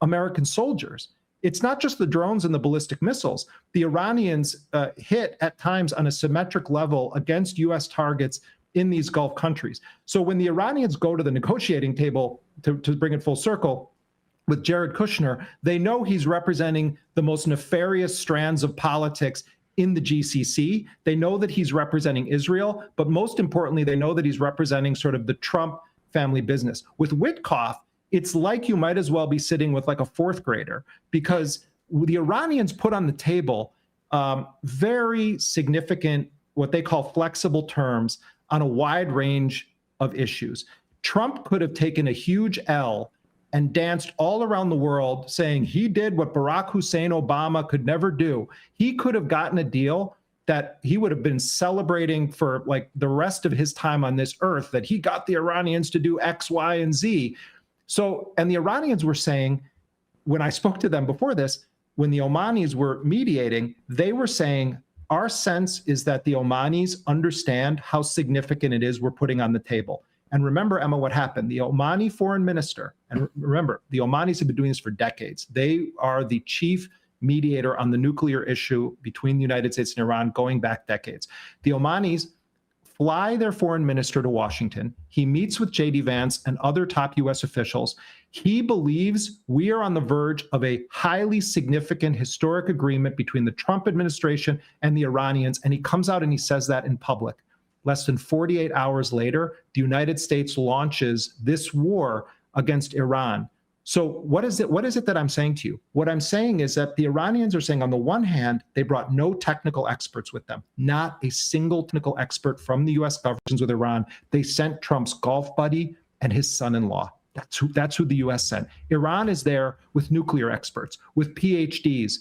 American soldiers. It's not just the drones and the ballistic missiles. The Iranians hit at times on a symmetric level against U.S. targets in these Gulf countries. So when the Iranians go to the negotiating table, to bring it full circle, with Jared Kushner, they know he's representing the most nefarious strands of politics in the GCC. They know that he's representing Israel, but most importantly, they know that he's representing sort of the Trump family business. With Witkoff, it's like you might as well be sitting with like a fourth grader, because the Iranians put on the table very significant, what they call flexible terms on a wide range of issues. Trump could have taken a huge L and danced all around the world saying he did what Barack Hussein Obama could never do. He could have gotten a deal that he would have been celebrating for like the rest of his time on this earth, that he got the Iranians to do X, Y, and Z. So, and the Iranians were saying, when I spoke to them before this, when the Omanis were mediating, they were saying, our sense is that the Omanis understand how significant it is we're putting on the table. And remember, Emma, what happened? The Omani foreign minister, and remember, the Omanis have been doing this for decades. They are the chief mediator on the nuclear issue between the United States and Iran going back decades. The Omanis fly their foreign minister to Washington. He meets with J.D. Vance and other top U.S. officials. He believes we are on the verge of a highly significant historic agreement between the Trump administration and the Iranians, and he comes out and he says that in public. Less than 48 hours later, the United States launches this war against Iran. So what is it that I'm saying to you? What I'm saying is that the Iranians are saying, on the one hand, they brought no technical experts with them, not a single technical expert from the U.S. government with Iran. They sent Trump's golf buddy and his son-in-law. That's who the U.S. sent. Iran is there with nuclear experts, with PhDs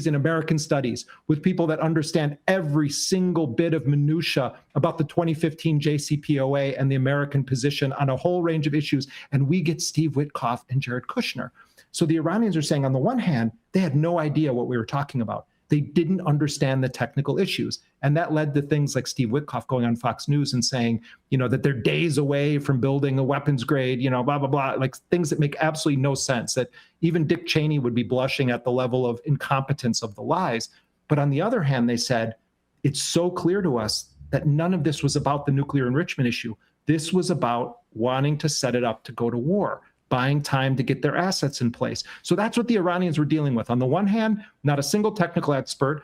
in American studies, with people that understand every single bit of minutia about the 2015 JCPOA and the American position on a whole range of issues. And we get Steve Witkoff and Jared Kushner. So the Iranians are saying, on the one hand, they had no idea what we were talking about. They didn't understand the technical issues. And that led to things like Steve Witkoff going on Fox News and saying, that they're days away from building a weapons grade, blah, blah, blah, like things that make absolutely no sense, that even Dick Cheney would be blushing at the level of incompetence of the lies. But on the other hand, they said, it's so clear to us that none of this was about the nuclear enrichment issue. This was about wanting to set it up to go to war, buying time to get their assets in place. So that's what the Iranians were dealing with. On the one hand, not a single technical expert,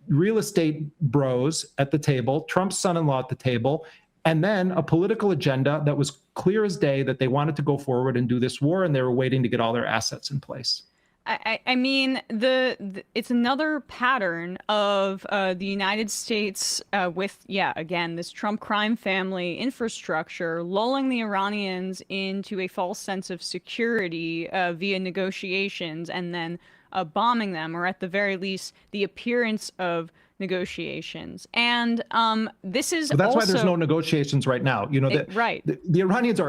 real estate bros at the table, Trump's son-in-law at the table, and then a political agenda that was clear as day that they wanted to go forward and do this war, and they were waiting to get all their assets in place. I mean, it's another pattern of the United States with, again, this Trump crime family infrastructure, lulling the Iranians into a false sense of security via negotiations, and then bombing them, or at the very least, the appearance of negotiations. And this is that's also why there's no negotiations right now. Right. The Iranians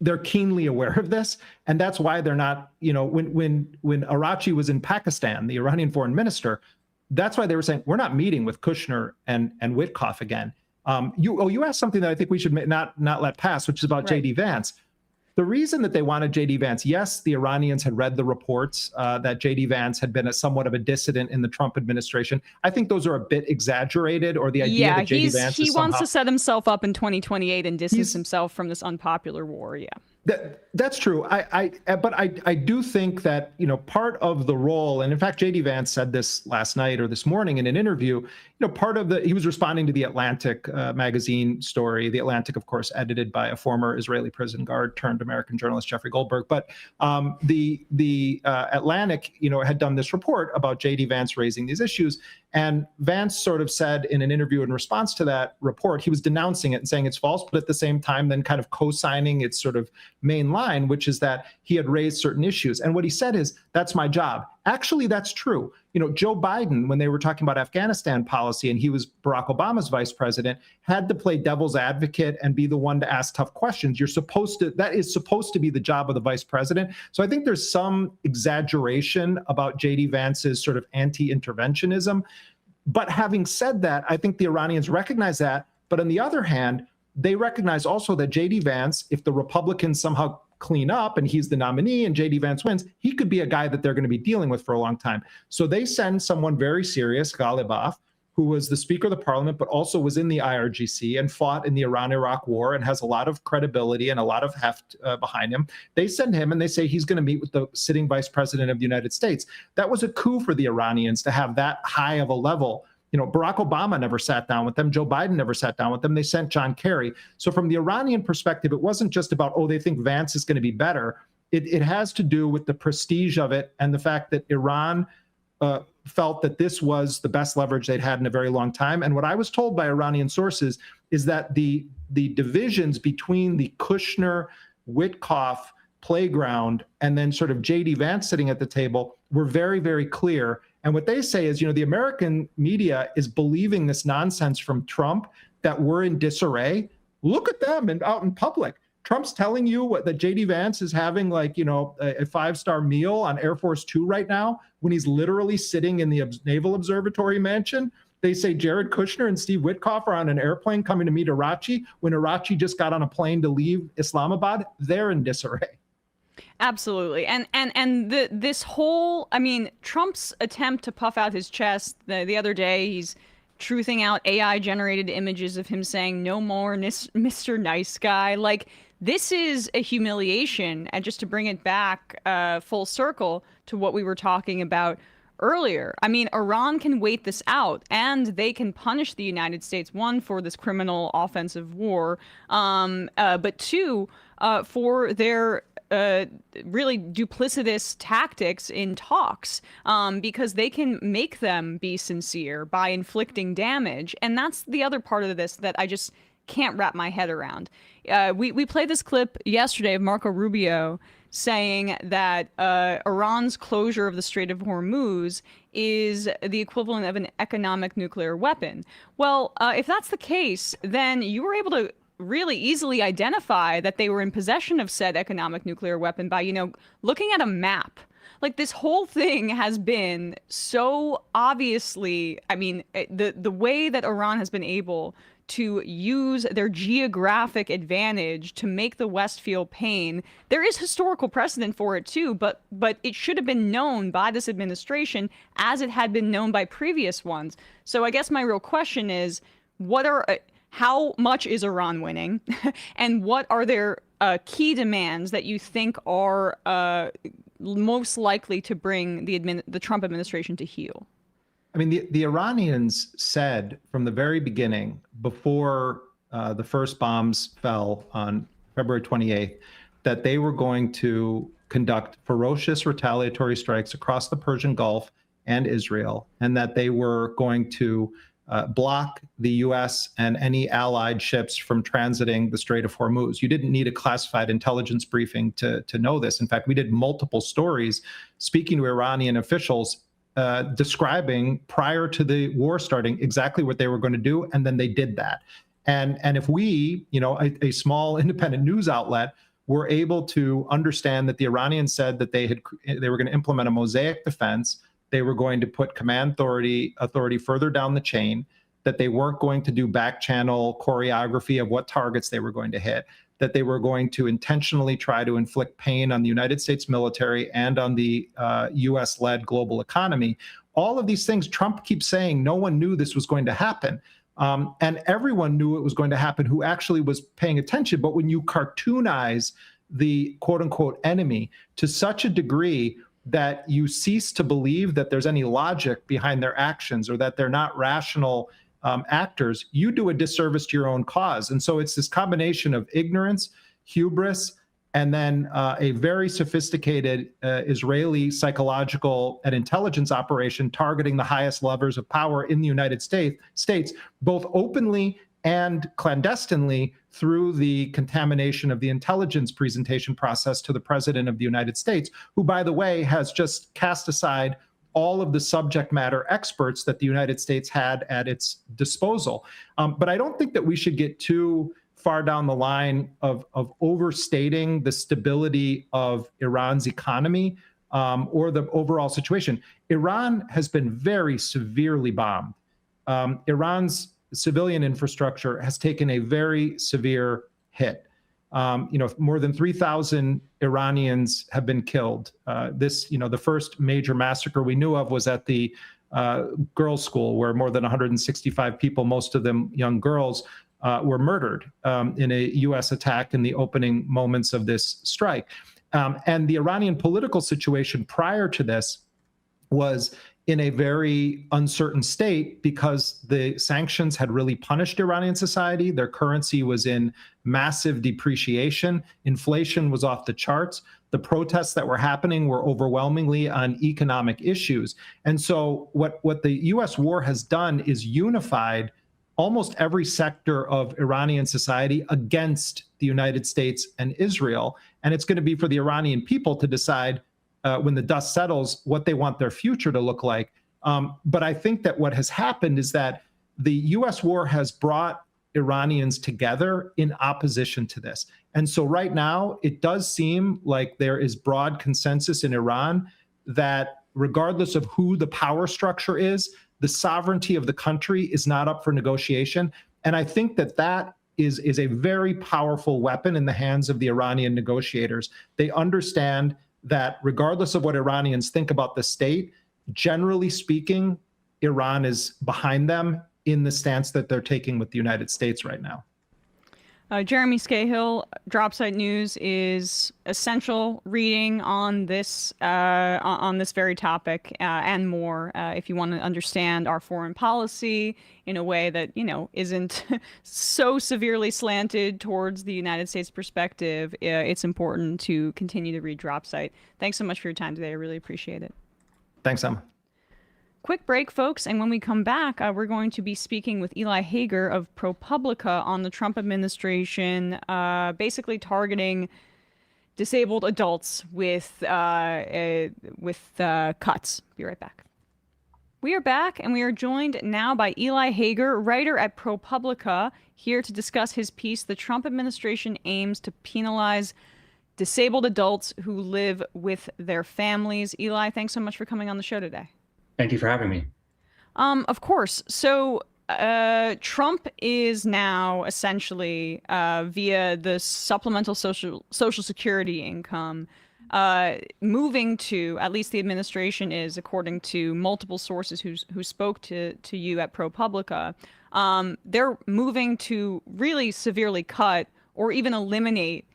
they're keenly aware of this, and that's why they're not. When Arachi was in Pakistan, the Iranian foreign minister, that's why they were saying, we're not meeting with Kushner and Witkoff again. You asked something that I think we should not let pass, which is about J.D. Vance. The reason that they wanted J.D. Vance, yes, the Iranians had read the reports that J.D. Vance had been somewhat of a dissident in the Trump administration. I think those are a bit exaggerated, or the idea that J.D. Vance he wants to set himself up in 2028 and distance himself from this unpopular war. Yeah. That's true. But I do think that, part of the role, and in fact, J.D. Vance said this last night or this morning in an interview, he was responding to the Atlantic magazine story. The Atlantic, of course, edited by a former Israeli prison guard turned American journalist Jeffrey Goldberg. But the Atlantic, had done this report about J.D. Vance raising these issues. And Vance sort of said in an interview in response to that report, he was denouncing it and saying it's false, but at the same time, then kind of co-signing its sort of main line, which is that he had raised certain issues. And what he said is, that's my job. Actually, that's true. Joe Biden, when they were talking about Afghanistan policy, and he was Barack Obama's vice president, had to play devil's advocate and be the one to ask tough questions. That is supposed to be the job of the vice president. So I think there's some exaggeration about J.D. Vance's sort of anti-interventionism. But having said that, I think the Iranians recognize that. But on the other hand, they recognize also that J.D. Vance, if the Republicans somehow clean up and he's the nominee and J.D. Vance wins, he could be a guy that they're going to be dealing with for a long time. So they send someone very serious, Ghalibaf, who was the Speaker of the Parliament, but also was in the IRGC and fought in the Iran-Iraq War and has a lot of credibility and a lot of heft behind him. They send him and they say he's going to meet with the sitting vice president of the United States. That was a coup for the Iranians to have that high of a level. Barack Obama never sat down with them. Joe Biden never sat down with them. They sent John Kerry. So from the Iranian perspective, it wasn't just about, they think Vance is going to be better. It has to do with the prestige of it and the fact that Iran felt that this was the best leverage they'd had in a very long time. And what I was told by Iranian sources is that the divisions between the Kushner, Witkoff playground and then sort of J.D. Vance sitting at the table were very, very clear. And what they say is, the American media is believing this nonsense from Trump that we're in disarray. Look at them out in public. Trump's telling you that J.D. Vance is having a five-star meal on Air Force Two right now when he's literally sitting in the Naval Observatory mansion. They say Jared Kushner and Steve Witkoff are on an airplane coming to meet Arachi when Arachi just got on a plane to leave Islamabad. They're in disarray. Absolutely. And this whole, Trump's attempt to puff out his chest the other day, he's truthing out AI-generated images of him saying, "No more, Mr. Nice Guy." Like, this is a humiliation. And just to bring it back full circle to what we were talking about earlier, I mean, Iran can wait this out, and they can punish the United States, one, for this criminal offensive war, but two, for their really duplicitous tactics in talks, because they can make them be sincere by inflicting damage. And that's the other part of this that I just can't wrap my head around. We played this clip yesterday of Marco Rubio saying that Iran's closure of the Strait of Hormuz is the equivalent of an economic nuclear weapon. Well, if that's the case, then you were able to really easily identify that they were in possession of said economic nuclear weapon by, looking at a map. Like, this whole thing has been so obviously, I mean, the way that Iran has been able to use their geographic advantage to make the West feel pain. There is historical precedent for it too, but it should have been known by this administration as it had been known by previous ones. So I guess my real question is, how much is Iran winning, and what are their key demands that you think are most likely to bring the Trump administration to heel? I mean, the Iranians said from the very beginning, before the first bombs fell on February 28th, that they were going to conduct ferocious retaliatory strikes across the Persian Gulf and Israel, and that they were going to block the U.S. and any allied ships from transiting the Strait of Hormuz. You didn't need a classified intelligence briefing to know this. In fact, we did multiple stories speaking to Iranian officials describing prior to the war starting exactly what they were going to do, and then they did that. And if we, a small independent news outlet, were able to understand that the Iranians said that they were going to implement a mosaic defense, they were going to put command authority further down the chain, that they weren't going to do back channel choreography of what targets they were going to hit, that they were going to intentionally try to inflict pain on the United States military and on the US-led global economy. All of these things, Trump keeps saying no one knew this was going to happen. And everyone knew it was going to happen who actually was paying attention. But when you cartoonize the quote unquote enemy to such a degree that you cease to believe that there's any logic behind their actions or that they're not rational actors, you do a disservice to your own cause. And so it's this combination of ignorance, hubris, and then a very sophisticated Israeli psychological and intelligence operation targeting the highest levers of power in the United States, both openly and clandestinely through the contamination of the intelligence presentation process to the President of the United States, who, by the way, has just cast aside all of the subject matter experts that the United States had at its disposal. But I don't think that we should get too far down the line of overstating the stability of Iran's economy or the overall situation. Iran has been very severely bombed. Iran's civilian infrastructure has taken a very severe hit. More than 3,000 Iranians have been killed. The first major massacre we knew of was at the girls' school, where more than 165 people, most of them young girls, were murdered in a U.S. attack in the opening moments of this strike. And the Iranian political situation prior to this was in a very uncertain state because the sanctions had really punished Iranian society. Their currency was in massive depreciation. Inflation was off the charts. The protests that were happening were overwhelmingly on economic issues. And so what the U.S. war has done is unified almost every sector of Iranian society against the United States and Israel. And it's going to be for the Iranian people to decide when the dust settles what they want their future to look like. But I think that what has happened is that the U.S. war has brought Iranians together in opposition to this. And so right now, it does seem like there is broad consensus in Iran that regardless of who the power structure is, the sovereignty of the country is not up for negotiation. And I think that that is a very powerful weapon in the hands of the Iranian negotiators. They understand that regardless of what Iranians think about the state, generally speaking, Iran is behind them in the stance that they're taking with the United States right now. Jeremy Scahill, Dropsite News is essential reading on this very topic and more. If you want to understand our foreign policy in a way that isn't so severely slanted towards the United States perspective, it's important to continue to read Dropsite. Thanks so much for your time today. I really appreciate it. Thanks, Emma. Quick break, folks, and when we come back, we're going to be speaking with Eli Hager of ProPublica on the Trump administration, basically targeting disabled adults with cuts. Be right back. We are back, and we are joined now by Eli Hager, writer at ProPublica, here to discuss his piece, "The Trump Administration Aims to Penalize Disabled Adults Who Live with Their Families." Eli, thanks so much for coming on the show today. Thank you for having me. Of course. So Trump is now essentially via the supplemental social security income moving to, at least the administration is, according to multiple sources who spoke to you at ProPublica, they're moving to really severely cut or even eliminate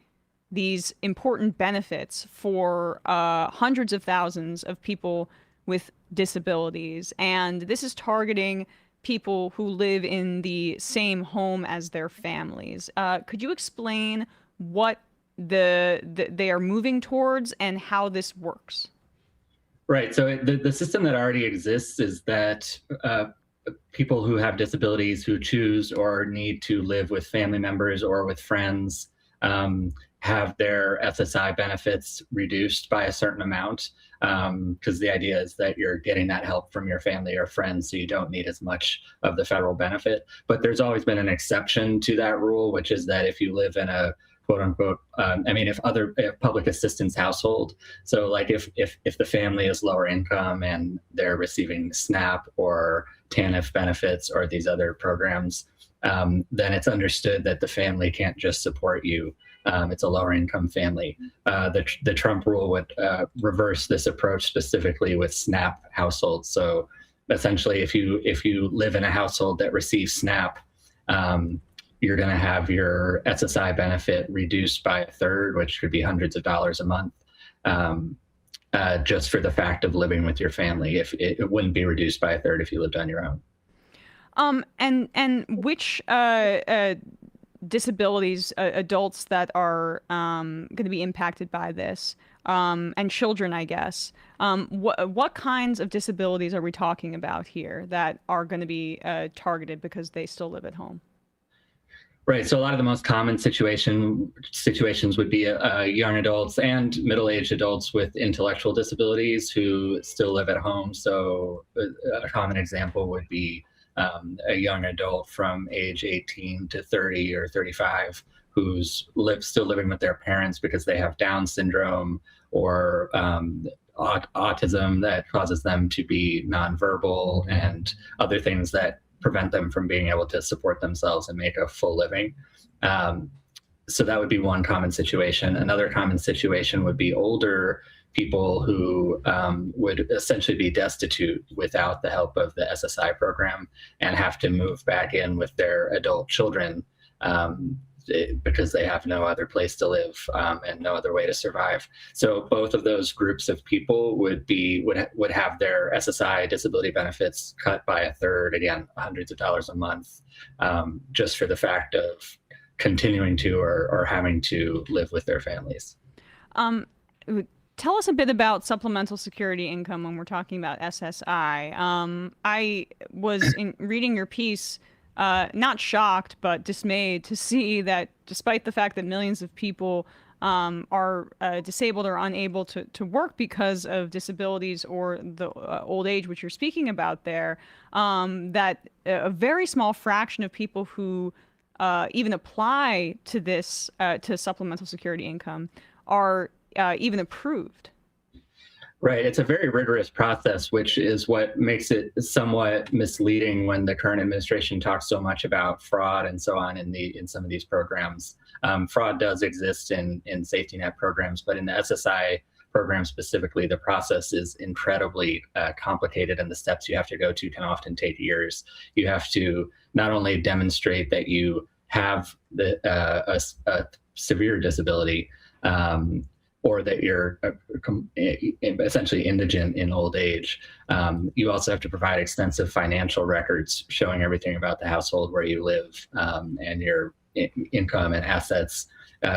these important benefits for hundreds of thousands of people with disabilities. And this is targeting people who live in the same home as their families. Could you explain what they are moving towards and how this works? Right. So the system that already exists is that people who have disabilities who choose or need to live with family members or with friends have their SSI benefits reduced by a certain amount, because the idea is that you're getting that help from your family or friends, so you don't need as much of the federal benefit. But there's always been an exception to that rule, which is that if you live in a quote unquote, if public assistance household, so like if the family is lower income and they're receiving SNAP or TANF benefits or these other programs, then it's understood that the family can't just support you. It's a lower income family. The Trump rule would reverse this approach specifically with SNAP households. So essentially, if you live in a household that receives SNAP, you're going to have your SSI benefit reduced by a third, which could be hundreds of dollars a month, just for the fact of living with your family. If it wouldn't be reduced by a third if you lived on your own. And which disabilities, adults that are going to be impacted by this, and children, I guess. What kinds of disabilities are we talking about here that are going to be targeted because they still live at home? Right. So a lot of the most common situations would be young adults and middle-aged adults with intellectual disabilities who still live at home. So a common example would be a young adult from age 18 to 30 or 35 who's still living with their parents because they have Down syndrome or autism that causes them to be nonverbal and other things that prevent them from being able to support themselves and make a full living. So that would be one common situation. Another common situation would be older people who would essentially be destitute without the help of the SSI program and have to move back in with their adult children because they have no other place to live and no other way to survive. So both of those groups of people would have their SSI disability benefits cut by a third, again, hundreds of dollars a month, just for the fact of continuing to or having to live with their families. Tell us a bit about supplemental security income when we're talking about SSI. I was reading your piece, not shocked, but dismayed to see that despite the fact that millions of people are disabled or unable to work because of disabilities or the old age, which you're speaking about there, that a very small fraction of people who even apply to this, to supplemental security income, are even approved. Right. It's a very rigorous process, which is what makes it somewhat misleading when the current administration talks so much about fraud and so on in some of these programs. Fraud does exist in safety net programs, but in the SSI program specifically, the process is incredibly complicated, and the steps you have to go to can often take years. You have to not only demonstrate that you have a severe disability, or that you're essentially indigent in old age. You also have to provide extensive financial records showing everything about the household where you live, and your income and assets.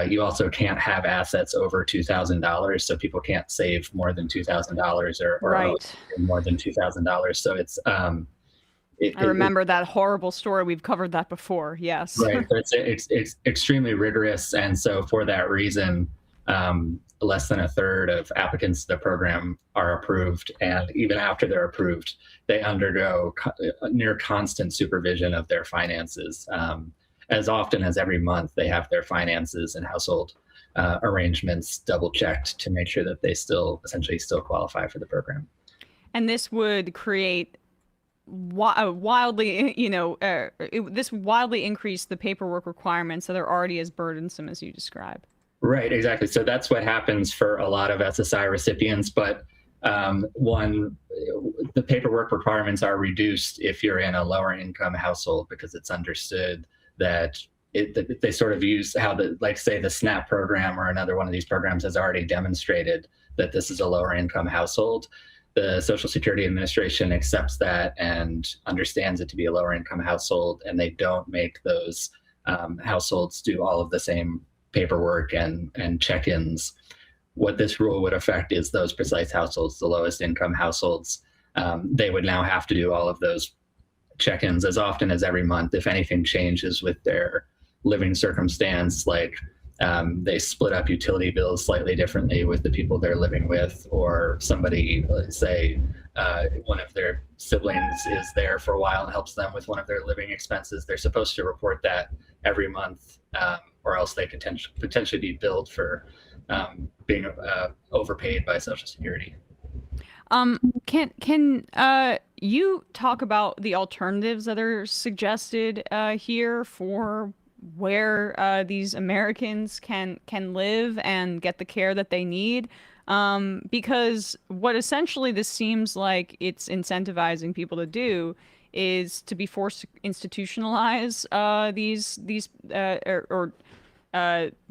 You also can't have assets over $2,000, so people can't save more than $2,000 or Right. more than $2,000. So it's I remember that horrible story. We've covered that before. Yes. right. It's extremely rigorous, and so for that reason, less than a third of applicants to the program are approved, and even after they're approved, they undergo near constant supervision of their finances. As often as every month, they have their finances and household arrangements double checked to make sure that they essentially still qualify for the program. And this would create wildly, this would wildly increase the paperwork requirements that are already as burdensome as you describe. Right, exactly. So that's what happens for a lot of SSI recipients, but the paperwork requirements are reduced if you're in a lower income household, because it's understood that they sort of use how say the SNAP program or another one of these programs has already demonstrated that this is a lower income household. The Social Security Administration accepts that and understands it to be a lower income household, and they don't make those households do all of the same paperwork and check-ins. What this rule would affect is those precise households, the lowest income households. They would now have to do all of those check-ins as often as every month. If anything changes with their living circumstance, like they split up utility bills slightly differently with the people they're living with, or somebody, let's say one of their siblings is there for a while and helps them with one of their living expenses, they're supposed to report that every month, or else they could potentially be billed for being overpaid by Social Security. Can you talk about the alternatives that are suggested here for where these Americans can live and get the care that they need? Because what essentially this seems like it's incentivizing people to do is to be forced to institutionalize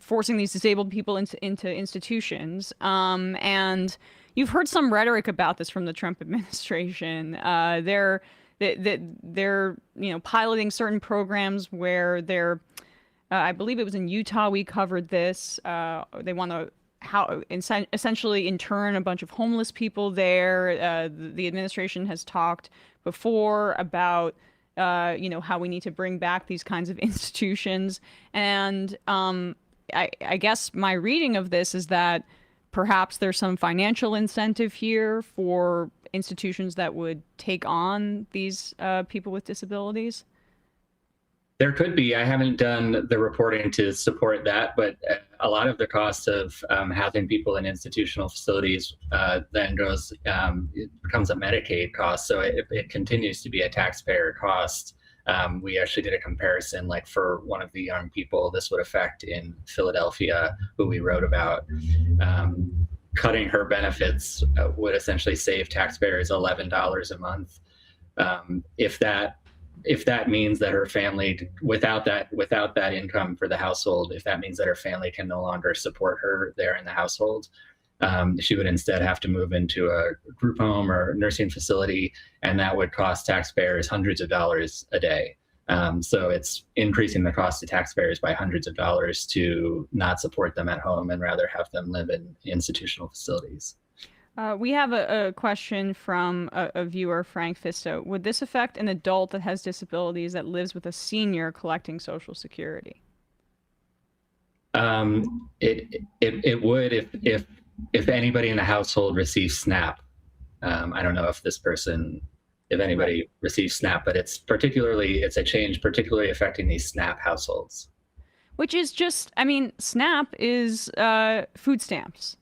forcing these disabled people into institutions. And you've heard some rhetoric about this from the Trump administration. They're piloting certain programs where they're, I believe it was in Utah we covered this. They want to essentially intern a bunch of homeless people there. The administration has talked before about how we need to bring back these kinds of institutions. And I guess my reading of this is that perhaps there's some financial incentive here for institutions that would take on these people with disabilities. There could be. I haven't done the reporting to support that, but a lot of the cost of housing people in institutional facilities then it becomes a Medicaid cost. So it continues to be a taxpayer cost. We actually did a comparison, like for one of the young people this would affect in Philadelphia, who we wrote about. Cutting her benefits would essentially save taxpayers $11 a month. If that means that her family, without that income for the household, if that means that her family can no longer support her there in the household, she would instead have to move into a group home or nursing facility, and that would cost taxpayers hundreds of dollars a day. So it's increasing the cost to taxpayers by hundreds of dollars to not support them at home and rather have them live in institutional facilities. We have a question from a viewer, Frank Fisto. Would this affect an adult that has disabilities that lives with a senior collecting Social Security? It would if anybody in the household receives SNAP. I don't know if anybody receives SNAP, but it's a change particularly affecting these SNAP households. Which is just, SNAP is food stamps.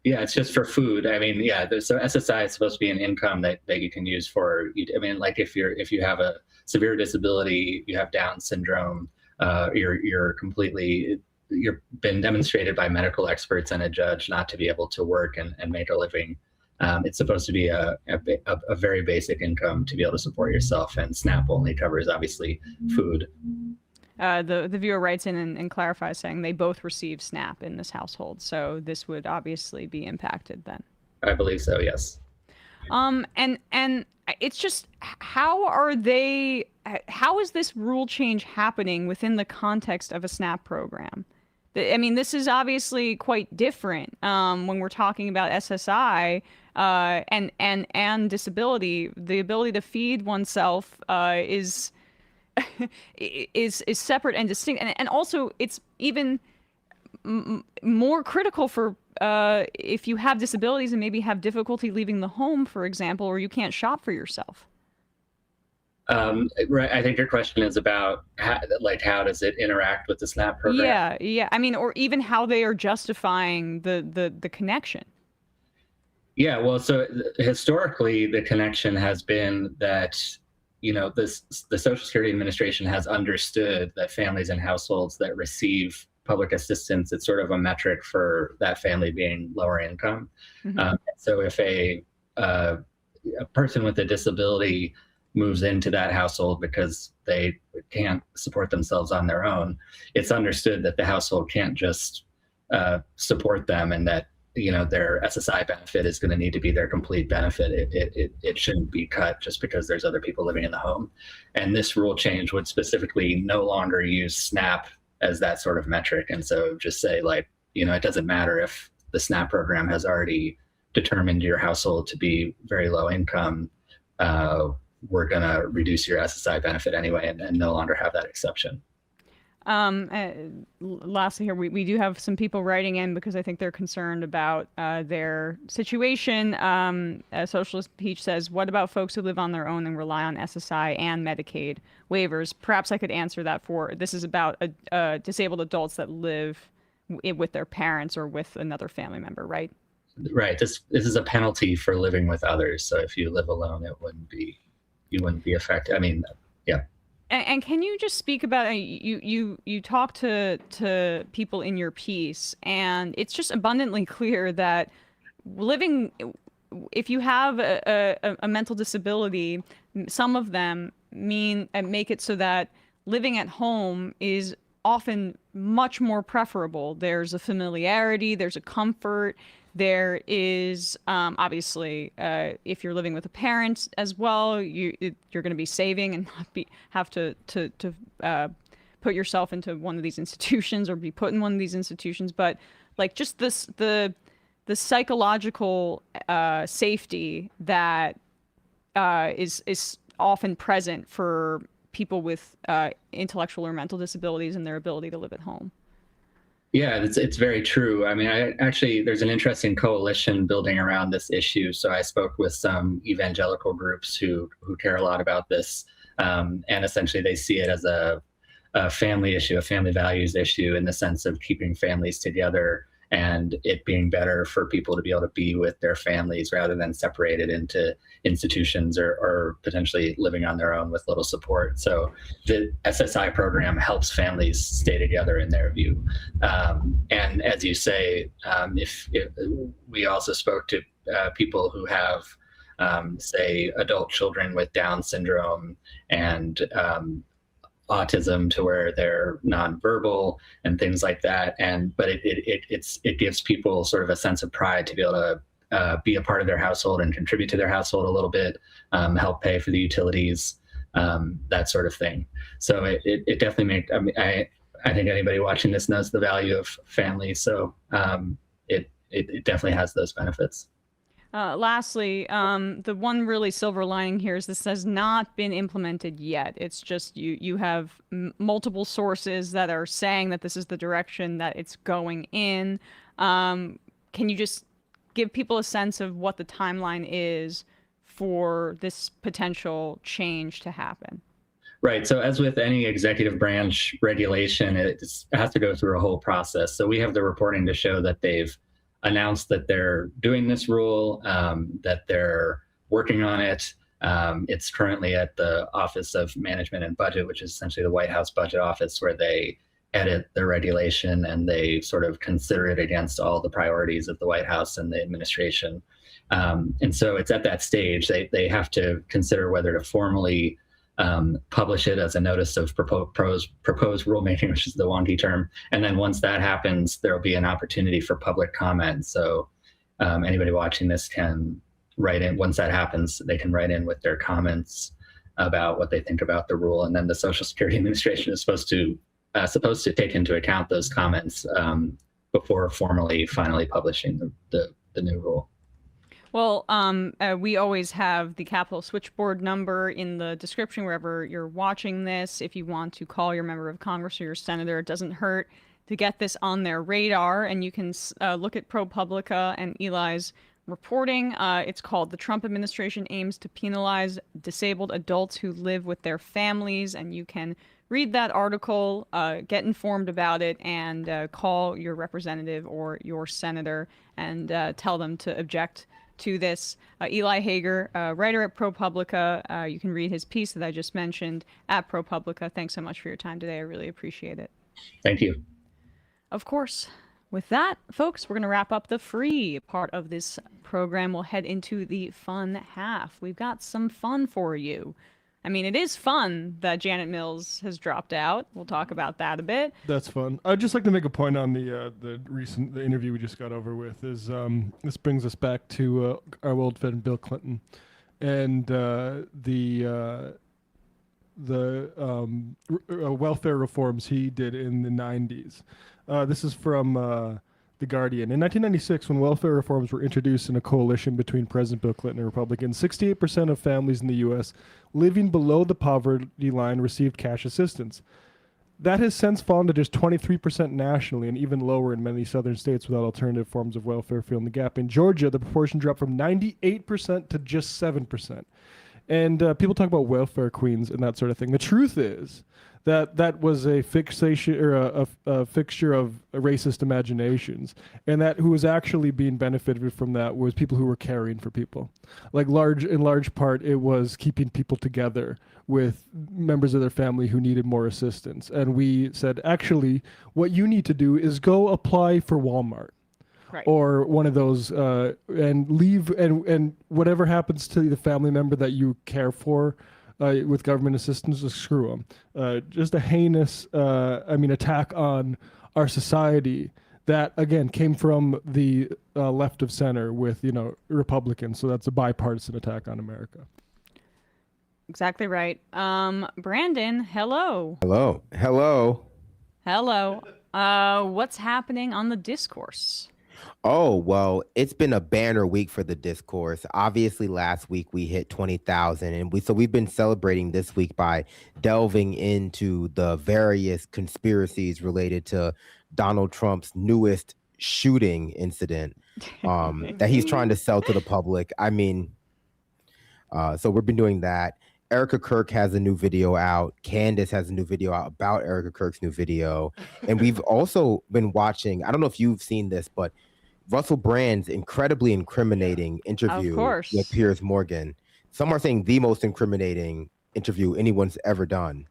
It's just for food. So SSI is supposed to be an income that you can use for, like if you have a severe disability, you have Down syndrome, you're completely you've been demonstrated by medical experts and a judge not to be able to work and make a living. It's supposed to be a very basic income to be able to support yourself, and SNAP only covers, obviously, food. The viewer writes in and clarifies, saying they both receive SNAP in this household, so this would obviously be impacted then. I believe so, yes. And it's just, how is this rule change happening within the context of a SNAP program? I mean, this is obviously quite different when we're talking about SSI and disability. The ability to feed oneself is separate and distinct, and also it's even more critical for if you have disabilities and maybe have difficulty leaving the home, for example, or you can't shop for yourself. Right. I think your question is about how does it interact with the SNAP program? Yeah. I mean, or even how they are justifying the connection. Yeah. Well, so historically, the connection has been that, the Social Security Administration has understood that families and households that receive public assistance, it's sort of a metric for that family being lower income. Mm-hmm. So if a person with a disability moves into that household because they can't support themselves on their own, it's understood that the household can't just support them, and that their SSI benefit is going to need to be their complete benefit. It shouldn't be cut just because there's other people living in the home. And this rule change would specifically no longer use SNAP as that sort of metric, and so just say, it doesn't matter if the SNAP program has already determined your household to be very low income. We're going to reduce your SSI benefit anyway and no longer have that exception. Lastly here, we do have some people writing in because I think they're concerned about their situation. Socialist Peach says, what about folks who live on their own and rely on SSI and Medicaid waivers? Perhaps I could answer that this is about disabled adults that live with their parents or with another family member, right? Right. This is a penalty for living with others. So if you live alone, you wouldn't be affected. I mean, yeah. And can you just speak about, you talk to people in your piece, and it's just abundantly clear that if you have a mental disability, some of them make it so that living at home is often much more preferable. There's a familiarity, there's a comfort. There is obviously, if you're living with a parent as well, you're going to be saving and not have to put yourself into one of these institutions or be put in one of these institutions. But just the psychological safety that is often present for people with intellectual or mental disabilities and their ability to live at home. Yeah, it's very true. I mean, there's an interesting coalition building around this issue. So I spoke with some evangelical groups who care a lot about this, and essentially they see it as a family issue, a family values issue, in the sense of keeping families together and it being better for people to be able to be with their families rather than separated into institutions or potentially living on their own with little support. So the SSI program helps families stay together in their view. And as you say, if we also spoke to people who have, say, adult children with Down syndrome and autism, to where they're nonverbal and things like that. But it gives people sort of a sense of pride to be able to be a part of their household and contribute to their household a little bit, help pay for the utilities, that sort of thing. So it definitely makes, I think anybody watching this knows the value of family. So it definitely has those benefits. Lastly, the one really silver lining here is this has not been implemented yet. It's just you have multiple sources that are saying that this is the direction that it's going in. Can you just give people a sense of what the timeline is for this potential change to happen? Right. So as with any executive branch regulation, it has to go through a whole process. So we have the reporting to show that they've announced that they're doing this rule, that they're working on it. It's currently at the Office of Management and Budget, which is essentially the White House budget office, where they edit the regulation, and they sort of consider it against all the priorities of the White House and the administration. And so it's at that stage they have to consider whether to formally publish it as a notice of proposed rulemaking, which is the wonky term. And then once that happens, there'll be an opportunity for public comment. So anybody watching this can write in. Once that happens, they can write in with their comments about what they think about the rule. And then the Social Security Administration is supposed to take into account those comments before finally publishing the new rule. Well, we always have the Capitol switchboard number in the description wherever you're watching this. If you want to call your member of Congress or your senator, it doesn't hurt to get this on their radar. And you can look at ProPublica and Eli's reporting. It's called "The Trump Administration Aims to Penalize Disabled Adults Who Live with Their Families." And you can read that article, get informed about it, and call your representative or your senator and tell them to object to this. Eli Hager, writer at ProPublica. You can read his piece that I just mentioned at ProPublica. Thanks so much for your time today. I really appreciate it. Thank you. Of course. With that, folks, we're going to wrap up the free part of this program. We'll head into the fun half. We've got some fun for you. I mean, it is fun that Janet Mills has dropped out. We'll talk about that a bit. That's fun. I'd just like to make a point on the interview we just got over with. Is this brings us back to our old friend Bill Clinton, and the welfare reforms he did in the 90s. This is from The Guardian. In 1996, when welfare reforms were introduced in a coalition between President Bill Clinton and Republicans, 68% of families in the U.S. living below the poverty line received cash assistance. That has since fallen to just 23% nationally and even lower in many southern states without alternative forms of welfare filling the gap. In Georgia, the proportion dropped from 98% to just 7%. And people talk about welfare queens and that sort of thing. The truth is that was a fixation or a fixture of racist imaginations, and that who was actually being benefited from that was people who were caring for people. Like in large part, it was keeping people together with members of their family who needed more assistance. And we said, actually, what you need to do is go apply for Walmart. Right. Or one of those, and leave, and whatever happens to the family member that you care for with government assistance, just screw them. Just a heinous, attack on our society that, again, came from the left of center with, Republicans. So that's a bipartisan attack on America. Exactly right. Brandon, hello. Hello. Hello. Hello. What's happening on the Discourse? Oh, well, it's been a banner week for the Discourse. Obviously, last week we hit 20,000, and we've been celebrating this week by delving into the various conspiracies related to Donald Trump's newest shooting incident that he's trying to sell to the public. I mean, so we've been doing that. Erica Kirk has a new video out. Candace has a new video out about Erica Kirk's new video. And we've also been watching, I don't know if you've seen this, but Russell Brand's incredibly incriminating interview with Piers Morgan. Some are saying the most incriminating interview anyone's ever done.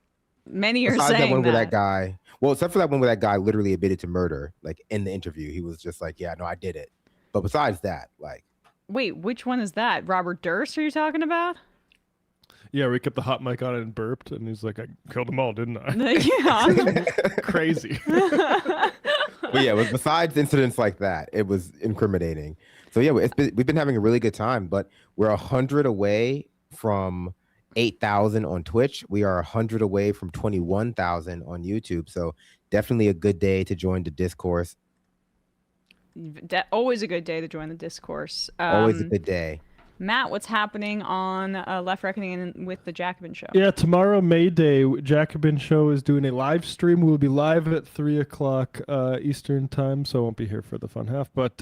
Many are Besides saying that one where that guy, well, except for that one where that guy literally admitted to murder, like in the interview. He was just like, yeah, no, I did it. But besides that, like. Wait, which one is that? Robert Durst are you talking about? Yeah, we kept the hot mic on and burped, and he's like, I killed them all, didn't I? Yeah. Crazy. But yeah, besides incidents like that, it was incriminating. So yeah, we've been having a really good time, but we're 100 away from 8,000 on Twitch. We are 100 away from 21,000 on YouTube. So definitely a good day to join the Discourse. Always a good day to join the Discourse. Always a good day. Matt, what's happening on Left Reckoning and with the Jacobin Show? Yeah, tomorrow, May Day, Jacobin Show is doing a live stream. We'll be live at 3 o'clock Eastern time, so I won't be here for the fun half. But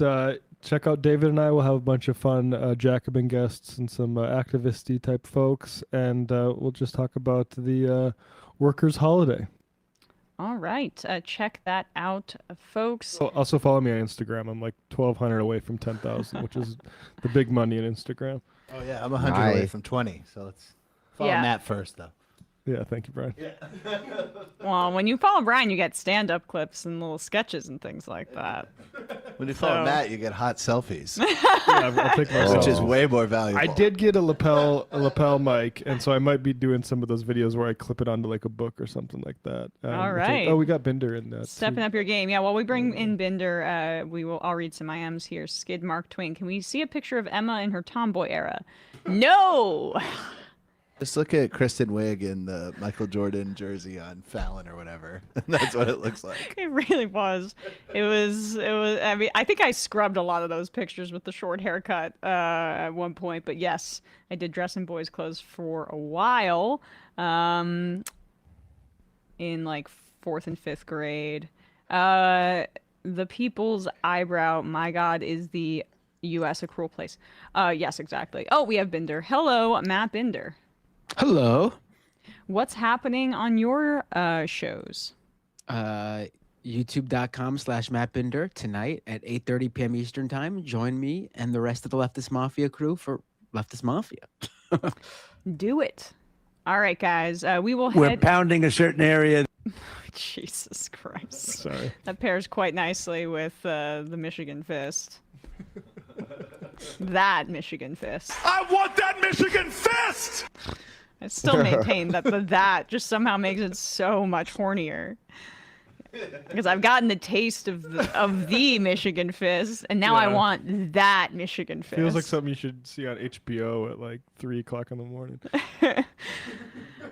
check out David and I. We'll have a bunch of fun Jacobin guests and some activist-y type folks, and we'll just talk about the workers' holiday. All right. Check that out, folks. Also follow me on Instagram. I'm like 1,200 away from 10,000, which is the big money in Instagram. Oh, yeah. I'm 100 away from 20. So let's follow Matt first, though. Yeah, thank you, Brian. Well, when you follow Brian, you get stand-up clips and little sketches and things like that. When you follow Matt, you get hot selfies. I'll take my Which is way more valuable. I did get a lapel mic, and so I might be doing some of those videos where I clip it onto like a book or something like that. All right. Oh, we got Binder in that. Stepping up your game. Yeah, while we bring in Binder, I'll read some IMs here. Skid Mark Twain. Can we see a picture of Emma in her tomboy era? No! Just look at Kristen Wiig in the Michael Jordan jersey on Fallon or whatever. That's what it looks like. It really was. It was, I mean, I think I scrubbed a lot of those pictures with the short haircut at one point. But yes, I did dress in boys' clothes for a while in like 4th and 5th grade. The People's Eyebrow, my God, is the U.S. a cruel place. Yes, exactly. Oh, we have Binder. Hello, Matt Binder. Hello. What's happening on your shows? YouTube.com/Matt Binder tonight at 8:30 p.m. Eastern Time. Join me and the rest of the Leftist Mafia crew for Leftist Mafia. Do it. All right, guys. We're pounding a certain area. Jesus Christ. Sorry. That pairs quite nicely with the Michigan Fist. That Michigan Fist. I want that Michigan Fist! I still maintain that that just somehow makes it so much hornier. Because I've gotten the taste of the Michigan Fist, and now I want that Michigan Fist. Feels like something you should see on HBO at like 3 o'clock in the morning.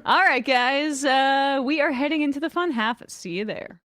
All right, guys. We are heading into the fun half. See you there.